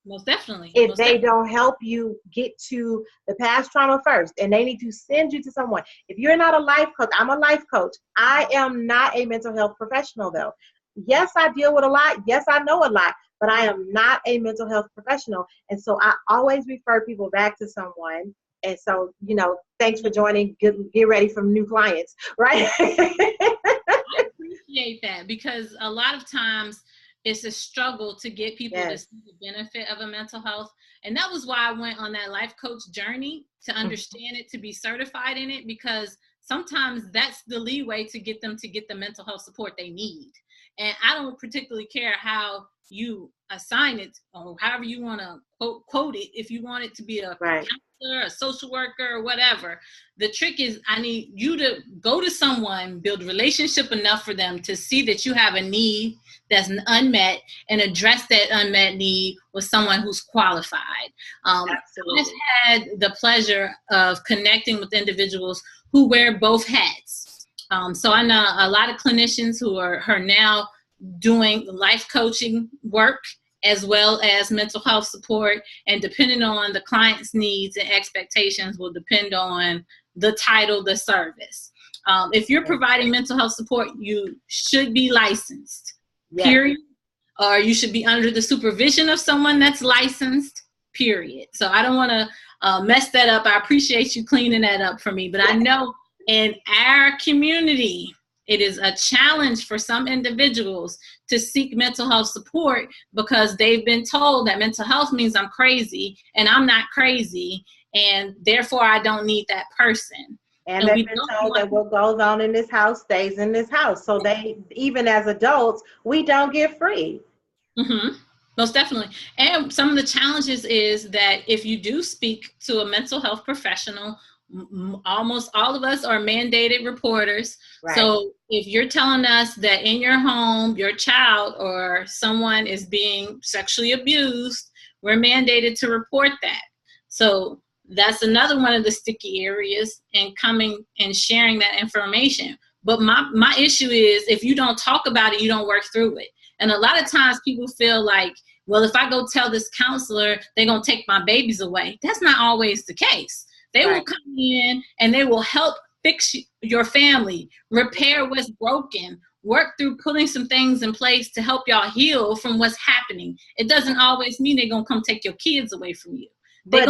B: Most definitely.
A: If they don't help you get to the past trauma first, and they need to send you to someone. If you're not a life coach, I'm a life coach. I am not a mental health professional, though. Yes, I deal with a lot. Yes, I know a lot, but I am not a mental health professional. And so I always refer people back to someone. And so, thanks for joining. Get ready for new clients, right?
B: I appreciate that, because a lot of times it's a struggle to get people to see the benefit of a mental health. And that was why I went on that life coach journey, to understand it, to be certified in it, because sometimes that's the leeway to get them to get the mental health support they need. And I don't particularly care how you assign it or however you want to quote it. If you want it to be a counselor, a social worker, or whatever, the trick is I need you to go to someone, build a relationship enough for them to see that you have a need that's unmet, and address that unmet need with someone who's qualified. I've had the pleasure of connecting with individuals who wear both hats. So I know a lot of clinicians who are now doing life coaching work as well as mental health support, and depending on the client's needs and expectations will depend on the title, the service. If you're providing mental health support, you should be licensed, period, or you should be under the supervision of someone that's licensed, period. So I don't want to mess that up. I appreciate you cleaning that up for me, but I know in our community, it is a challenge for some individuals to seek mental health support because they've been told that mental health means I'm crazy, and I'm not crazy, and therefore I don't need that person.
A: And they've been told that what goes on in this house stays in this house. So they, even as adults, we don't get free.
B: Most definitely. And some of the challenges is that if you do speak to a mental health professional, almost all of us are mandated reporters. So if you're telling us that in your home, your child or someone is being sexually abused, we're mandated to report that. So that's another one of the sticky areas in coming and sharing that information. But my issue is, if you don't talk about it, you don't work through it. And a lot of times people feel like, well, if I go tell this counselor, they're going to take my babies away. That's not always the case. They will come in and they will help fix your family, repair what's broken, work through putting some things in place to help y'all heal from what's happening. It doesn't always mean they're going to come take your kids away from you.
A: But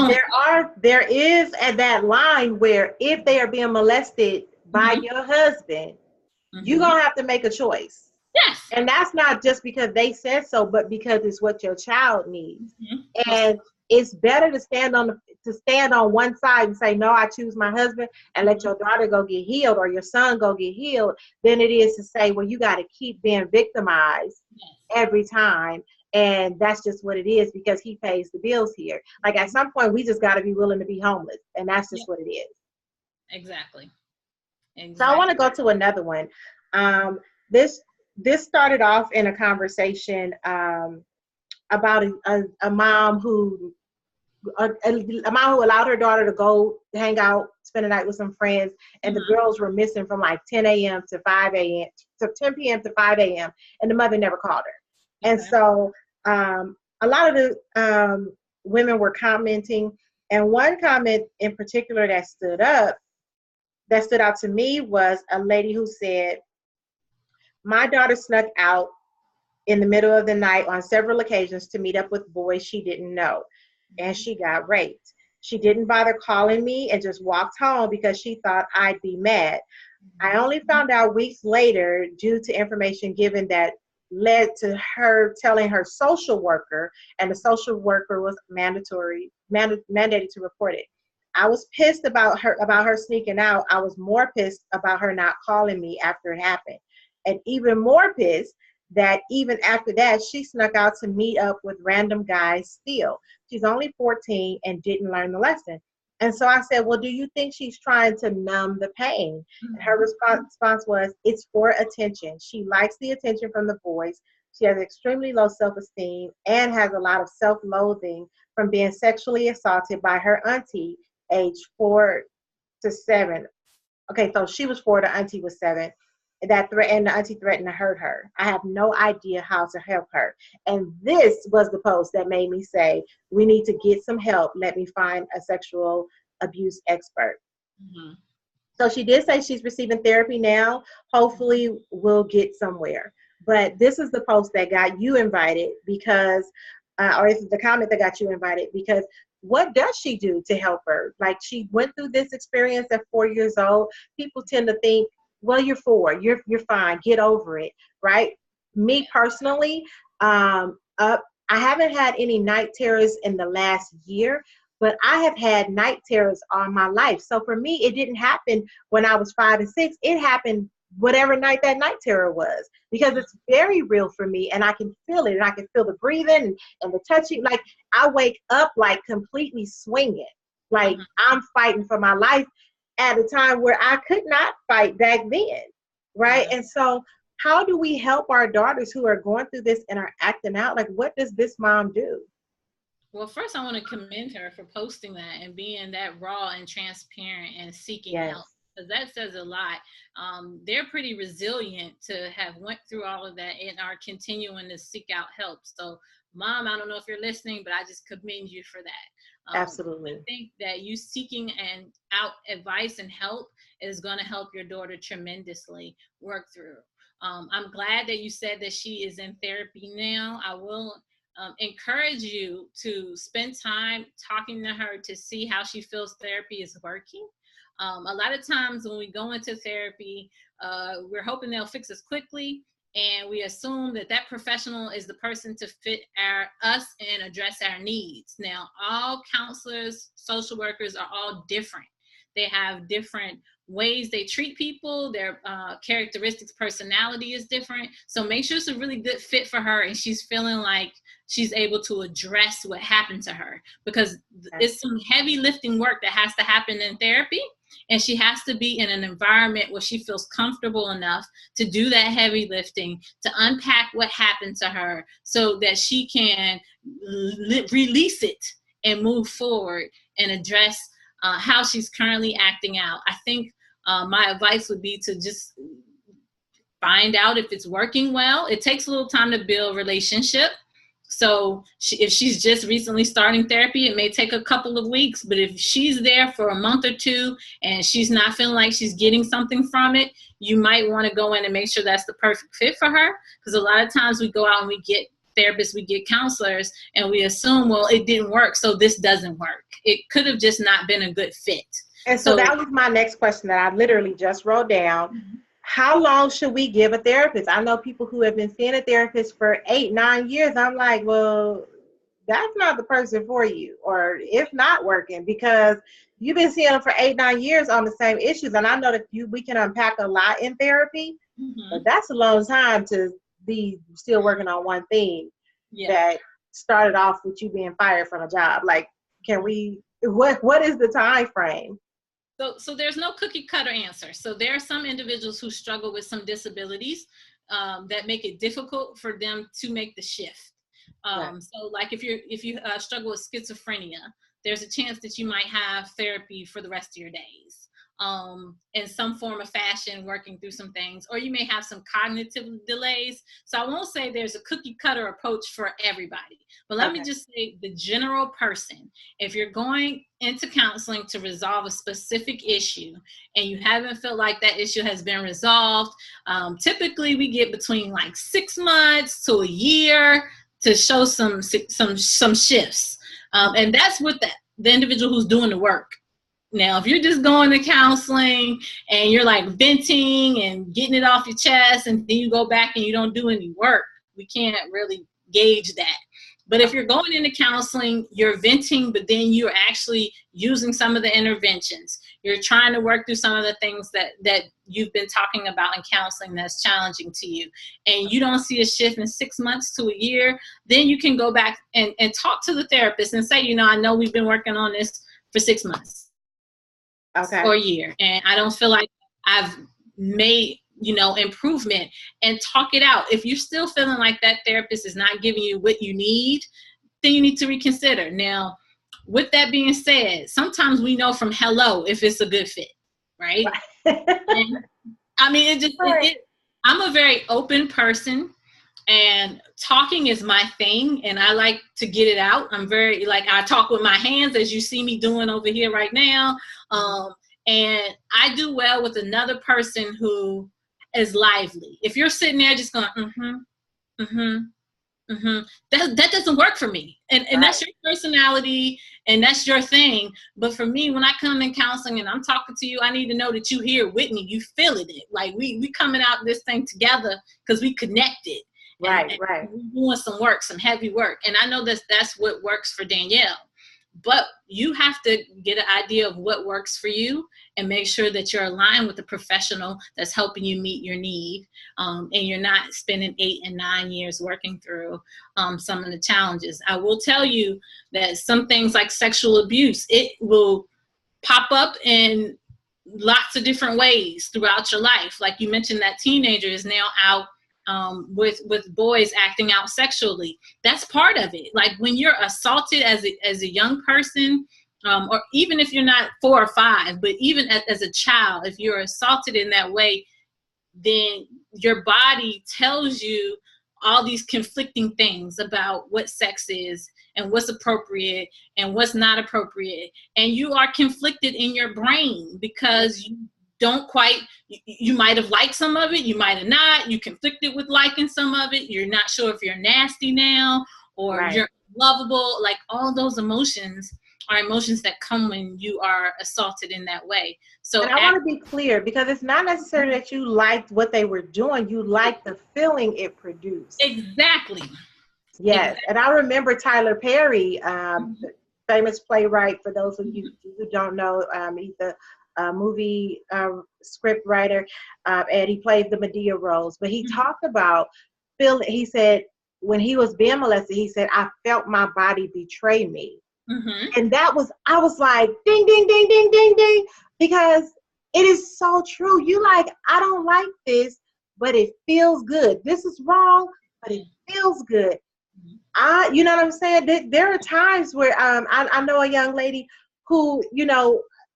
A: there is at that line where if they are being molested by your husband, you're going to have to make a choice.
B: Yes.
A: And that's not just because they said so, but because it's what your child needs. And it's better to stand on one side and say, no, I choose my husband, and let your daughter go get healed or your son go get healed, than it is to say, well, you got to keep being victimized every time. And that's just what it is, because he pays the bills here. Like, at some point, we just got to be willing to be homeless. And that's just what it is.
B: Exactly.
A: So I want to go to another one. This started off in a conversation about a mom who allowed her daughter to go hang out, spend the night with some friends, and the girls were missing from like 10 a.m. to 5 a.m. to 10 p.m. to 5 a.m. and the mother never called her. And so a lot of the women were commenting, and one comment in particular that stood out to me was a lady who said, my daughter snuck out in the middle of the night on several occasions to meet up with boys she didn't know, and she got raped. She didn't bother calling me and just walked home because she thought I'd be mad. I only found out weeks later due to information given that led to her telling her social worker, and the social worker was mandated to report it. I was pissed about her sneaking out. I was more pissed about her not calling me after it happened. And even more pissed that even after that, she snuck out to meet up with random guys still. She's only 14 and didn't learn the lesson. And so I said, well, do you think she's trying to numb the pain? And her response was, it's for attention. She likes the attention from the boys. She has extremely low self-esteem and has a lot of self-loathing from being sexually assaulted by her auntie, age 4 to 7. Okay, so she was 4, the auntie was 7. And the auntie threatened to hurt her. I have no idea how to help her. And this was the post that made me say, we need to get some help. Let me find a sexual abuse expert. So she did say she's receiving therapy now. Hopefully we'll get somewhere. But this is the post that got you invited because, or this is the comment that got you invited because what does she do to help her? Like, she went through this experience at 4 years old. People tend to think, well, you're 4, you're fine, get over it, right? Me personally, I haven't had any night terrors in the last year, but I have had night terrors all my life. So for me, it didn't happen when I was 5 and 6. It happened whatever night that night terror was, because it's very real for me, and I can feel it, and I can feel the breathing and the touching. Like, I wake up like completely swinging, like I'm fighting for my life at a time where I could not fight back then, right? And so how do we help our daughters who are going through this and are acting out? Like, what does this mom do?
B: Well, first I want to commend her for posting that and being that raw and transparent and seeking help, because that says a lot. They're pretty resilient to have went through all of that and are continuing to seek out help. So, Mom, I don't know if you're listening, but I just commend you for that.
A: Absolutely.
B: I think that you seeking out advice and help is going to help your daughter tremendously work through. I'm glad that you said that she is in therapy now. I will encourage you to spend time talking to her to see how she feels therapy is working. A lot of times when we go into therapy, we're hoping they'll fix us quickly, and we assume that that professional is the person to fit us and address our needs. Now, all counselors, social workers are all different. They have different ways they treat people. Their characteristics, personality is different. So make sure it's a really good fit for her and she's feeling like she's able to address what happened to her, because it's some heavy lifting work that has to happen in therapy. And she has to be in an environment where she feels comfortable enough to do that heavy lifting, to unpack what happened to her so that she can release it and move forward and address how she's currently acting out. I think my advice would be to just find out if it's working well. It takes a little time to build relationship. So if she's just recently starting therapy, it may take a couple of weeks, but if she's there for a month or two and she's not feeling like she's getting something from it, you might want to go in and make sure that's the perfect fit for her. Because a lot of times we go out and we get therapists, we get counselors, and we assume, well, it didn't work, so this doesn't work. It could have just not been a good fit.
A: And so that was my next question that I literally just wrote down. Mm-hmm. How long should we give a therapist? I know people who have been seeing a therapist for 8-9 years. I'm like, well, that's not the person for you, or if not working, because you've been seeing them for 8-9 years on the same issues. And I know that we can unpack a lot in therapy, but that's a long time to be still working on one thing that started off with you being fired from a job. Like, what is the time frame?
B: So there's no cookie cutter answer. So there are some individuals who struggle with some disabilities that make it difficult for them to make the shift. So like if you struggle with schizophrenia, there's a chance that you might have therapy for the rest of your days. In some form of fashion, working through some things, or you may have some cognitive delays. So I won't say there's a cookie cutter approach for everybody, but let me just say the general person, if you're going into counseling to resolve a specific issue and you haven't felt like that issue has been resolved, typically we get between like 6 months to a year to show some shifts. And that's with the individual who's doing the work. Now, if you're just going to counseling and you're like venting and getting it off your chest, and then you go back and you don't do any work, we can't really gauge that. But if you're going into counseling, you're venting, but then you're actually using some of the interventions. You're trying to work through some of the things that you've been talking about in counseling that's challenging to you, and you don't see a shift in 6 months to a year, then you can go back and talk to the therapist and say, I know we've been working on this for 6 months. Or a year, and I don't feel like I've made improvement, and talk it out. If you're still feeling like that therapist is not giving you what you need, then you need to reconsider. Now, with that being said, sometimes we know from hello if it's a good fit, right? And, I mean, I'm a very open person, and talking is my thing, and I like to get it out. I'm very, I talk with my hands, as you see me doing over here right now. And I do well with another person who is lively. If you're sitting there just going, that doesn't work for me. And that's your personality and that's your thing. But for me, when I come in counseling and I'm talking to you, I need to know that you here with me, you feeling it. Like we coming out this thing together because we connected.
A: Right.
B: We're doing some work, some heavy work. And I know that's what works for Danielle. But you have to get an idea of what works for you and make sure that you're aligned with the professional that's helping you meet your need. And you're not spending 8 and 9 years working through some of the challenges. I will tell you that some things like sexual abuse, it will pop up in lots of different ways throughout your life. Like you mentioned, that teenager is now out with boys acting out sexually. That's part of it. Like when you're assaulted as a young person, or even if you're not 4 or 5, but even as a child, if you're assaulted in that way, then your body tells you all these conflicting things about what sex is and what's appropriate and what's not appropriate. And you are conflicted in your brain because you might have liked some of it, you might have not, you conflicted with liking some of it, you're not sure if you're nasty now or you're lovable. Like all those emotions are emotions that come when you are assaulted in that way. So
A: and I want to be clear, because it's not necessarily that you liked what they were doing, you liked the feeling it produced.
B: Exactly.
A: Yes. Exactly. And I remember Tyler Perry, famous playwright, for those of you who don't know, he's a movie script writer, and he played the Medea roles. But he talked about he said when he was being molested, he said, I felt my body betray me. And I was like, ding, ding, ding, ding, ding, ding, because it is so true. You like, I don't like this, but it feels good. This is wrong, but it feels good. You know what I'm saying? There are times where I know a young lady who,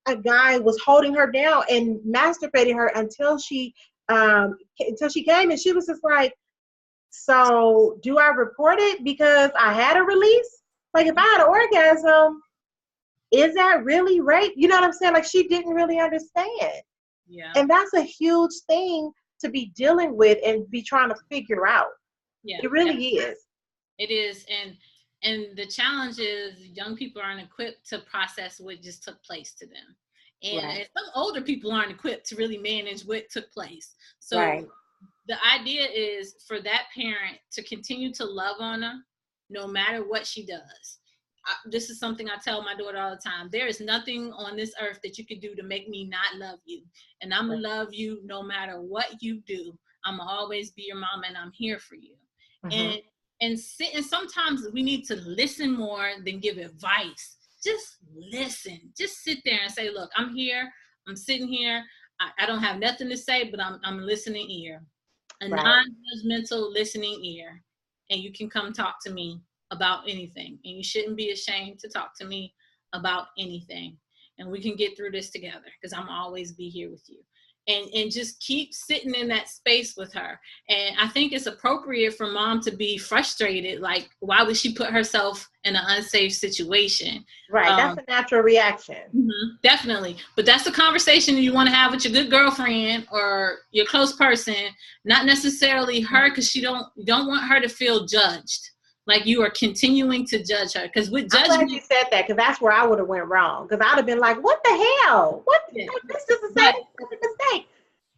A: a guy was holding her down and masturbating her until she came, and she was just like, so do I report it because I had a release? Like, if I had an orgasm, is that really rape? You know what I'm saying? Like, she didn't really understand.
B: Yeah.
A: And that's a huge thing to be dealing with and be trying to figure out.
B: Yeah.
A: It really is.
B: It is. And the challenge is young people aren't equipped to process what just took place to them. And some older people aren't equipped to really manage what took place. So the idea is for that parent to continue to love on her no matter what she does. This is something I tell my daughter all the time. There is nothing on this earth that you can do to make me not love you. And I'm going to love you no matter what you do. I'm going to always be your mom, and I'm here for you. Mm-hmm. And sometimes we need to listen more than give advice. Just listen. Just sit there and say, look, I'm here. I'm sitting here. I don't have nothing to say, but I'm a listening ear. A non-judgmental listening ear. And you can come talk to me about anything. And you shouldn't be ashamed to talk to me about anything. And we can get through this together because I'm always be here with you. And just keep sitting in that space with her. And I think it's appropriate for mom to be frustrated. Like, why would she put herself in an unsafe situation?
A: Right. That's a natural reaction.
B: Mm-hmm, definitely. But that's the conversation you want to have with your good girlfriend or your close person, not necessarily her, because you don't want her to feel judged. Like you are continuing to judge her. Because with judgment, I'm glad
A: you said that, because that's where I would have went wrong. Because I'd have been like, "What the hell? What? Yeah. This is a mistake."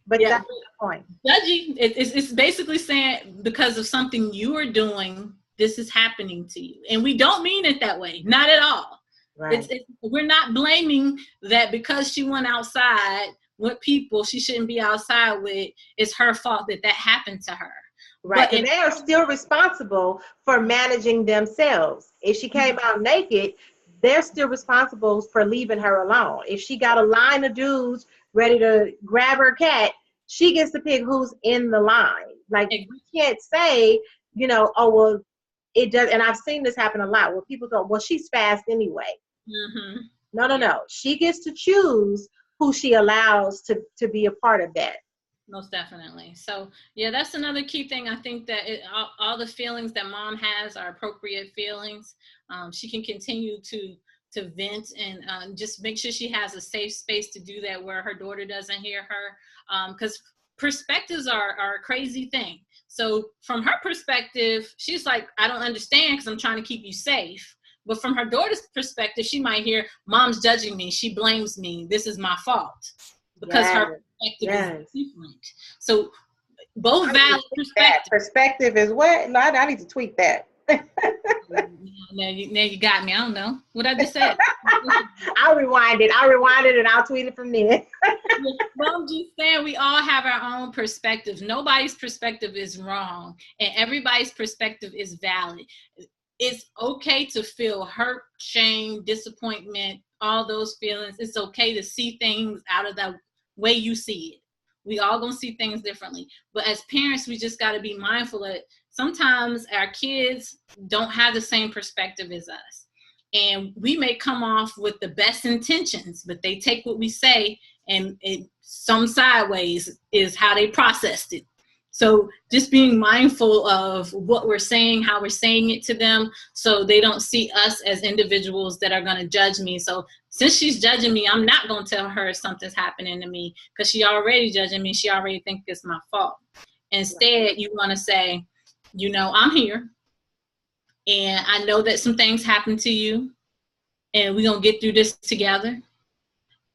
A: But that's the point.
B: Judging, it's basically saying because of something you are doing, this is happening to you, and we don't mean it that way. Not at all. Right. We're not blaming that because she went outside with people she shouldn't be outside with. It's her fault that happened to her.
A: Right, and they are still responsible for managing themselves. If she came out naked, they're still responsible for leaving her alone. If she got a line of dudes ready to grab her cat, she gets to pick who's in the line. Like, we can't say, oh, well, it does. And I've seen this happen a lot where people go, well, she's fast anyway. Mm-hmm. No. She gets to choose who she allows to be a part of that.
B: Most definitely. So yeah, that's another key thing. I think that all the feelings that mom has are appropriate feelings. She can continue to vent and just make sure she has a safe space to do that where her daughter doesn't hear her. Because perspectives are a crazy thing. So from her perspective, she's like, I don't understand because I'm trying to keep you safe. But from her daughter's perspective, she might hear, mom's judging me. She blames me. This is my fault. Because her perspective is different. So both valid perspectives.
A: Perspective is what? No, I need to tweak that.
B: Now you got me. I don't know what I just said.
A: I'll rewind it and I'll tweet it from there.
B: Well, I'm just saying we all have our own perspectives. Nobody's perspective is wrong, and everybody's perspective is valid. It's okay to feel hurt, shame, disappointment, all those feelings. It's okay to see things out of the way you see it. We all gonna see things differently. But as parents, we just gotta be mindful that sometimes our kids don't have the same perspective as us. And we may come off with the best intentions, but they take what we say and some sideways is how they processed it. So just being mindful of what we're saying, how we're saying it to them, so they don't see us as individuals that are going to judge me. So since she's judging me, I'm not going to tell her something's happening to me because she already judging me. She already thinks it's my fault. Instead, you want to say, I'm here. And I know that some things happen to you. And we're going to get through this together.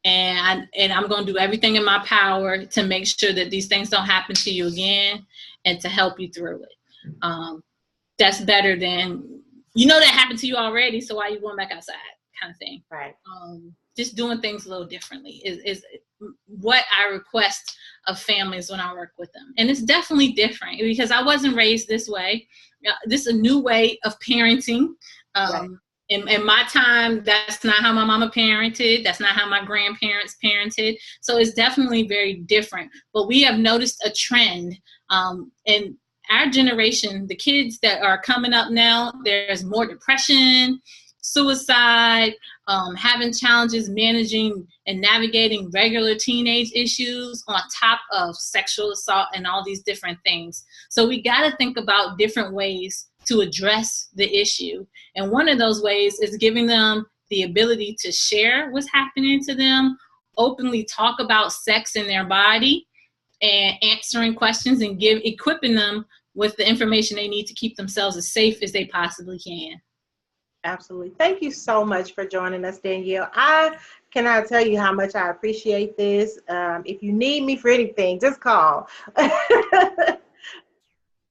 B: And I'm going to do everything in my power to make sure that these things don't happen to you again and to help you through it. That's better than, that happened to you already, so why are you going back outside kind of thing.
A: Right.
B: Just doing things a little differently is what I request of families when I work with them. And it's definitely different because I wasn't raised this way. This is a new way of parenting. Right. In my time, that's not how my mama parented. That's not how my grandparents parented. So it's definitely very different. But we have noticed a trend in our generation, the kids that are coming up now, there's more depression, suicide, having challenges managing and navigating regular teenage issues on top of sexual assault and all these different things. So we got to think about different ways to address the issue. And one of those ways is giving them the ability to share what's happening to them, openly talk about sex in their body, and answering questions and equipping them with the information they need to keep themselves as safe as they possibly can.
A: Absolutely. Thank you so much for joining us, Danielle. I cannot tell you how much I appreciate this. If you need me for anything, just call. Say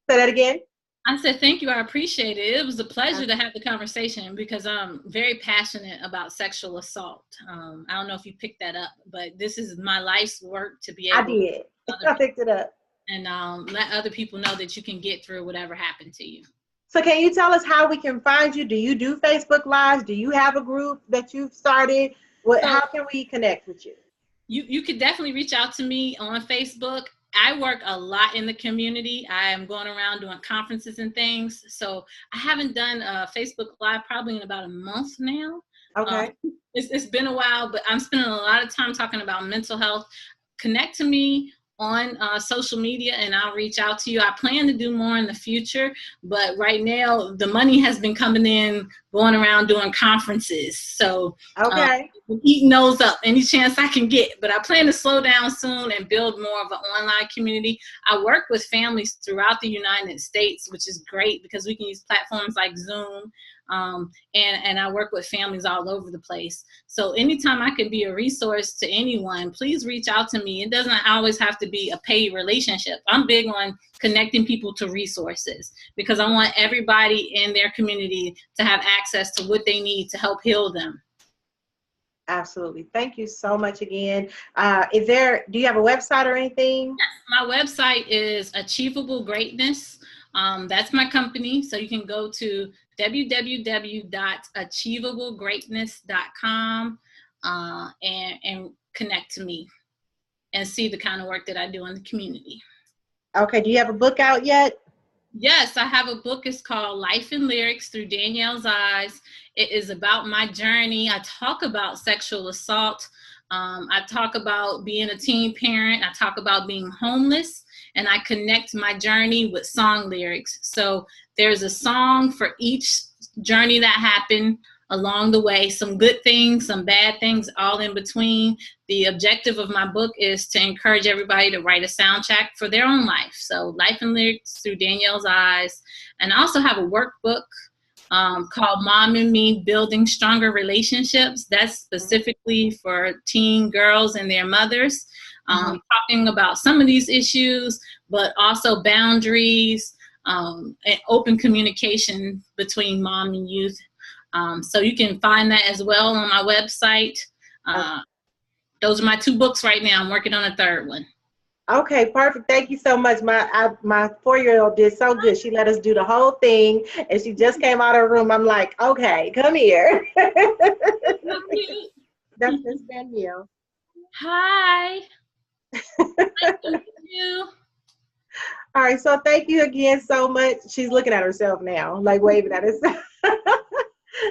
A: that again.
B: I said, thank you. I appreciate it. It was a pleasure to have the conversation because I'm very passionate about sexual assault. I don't know if you picked that up, but this is my life's work to be able
A: to I picked it up.
B: And let other people know that you can get through whatever happened to you.
A: So can you tell us how we can find you? Do you do Facebook Lives? Do you have a group that you've started? How can we connect with you?
B: You could definitely reach out to me on Facebook. I work a lot in the community. I am going around doing conferences and things. So I haven't done a Facebook Live probably in about a month now.
A: Okay.
B: It's been a while, but I'm spending a lot of time talking about mental health. Connect to me on social media and I'll reach out to you. I plan to do more in the future, but right now the money has been coming in, going around doing conferences. So eating those up any chance I can get, but I plan to slow down soon and build more of an online community. I work with families throughout the United States, which is great because we can use platforms like Zoom. And I work with families all over the place. So anytime I can be a resource to anyone, please reach out to me. It doesn't always have to be a paid relationship. I'm big on connecting people to resources because I want everybody in their community to have access to what they need to help heal them.
A: Absolutely. Thank you so much again. Do you have a website or anything?
B: Yes, my website is Achievable Greatness. That's my company. So you can go to www.achievablegreatness.com and connect to me and see the kind of work that I do in the community.
A: Okay. Do you have a book out yet?
B: Yes, I have a book. It's called Life in Lyrics Through Danielle's Eyes. It is about my journey. I talk about sexual assault. I talk about being a teen parent. I talk about being homeless. And I connect my journey with song lyrics. So there's a song for each journey that happened along the way, some good things, some bad things, all in between. The objective of my book is to encourage everybody to write a soundtrack for their own life. So Life in Lyrics Through Danielle's Eyes. And I also have a workbook called Mom and Me, Building Stronger Relationships. That's specifically for teen girls and their mothers. Talking about some of these issues, but also boundaries and open communication between mom and youth. So you can find that as well on my website. Those are my 2 books right now. I'm working on a 3rd one.
A: Okay, perfect. Thank you so much. My 4-year-old did so good. She let us do the whole thing, and she just came out of her room. I'm like, okay, come here. That's Miss Danielle.
B: Hi. Thank you.
A: All right, so thank you again so much. She's looking at herself now, like waving at us.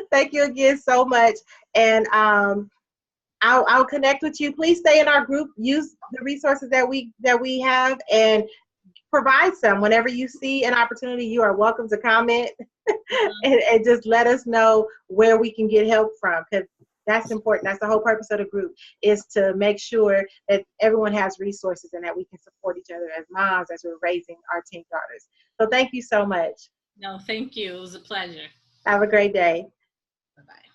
A: Thank you again so much. And I'll connect with you. Please stay in our group. Use the resources that we have and provide some. Whenever you see an opportunity, you are welcome to comment and just let us know where we can get help from, because that's important. That's the whole purpose of the group, is to make sure that everyone has resources and that we can support each other as moms as we're raising our teen daughters. So thank you so much.
B: No, thank you. It was a pleasure.
A: Have a great day.
B: Bye-bye.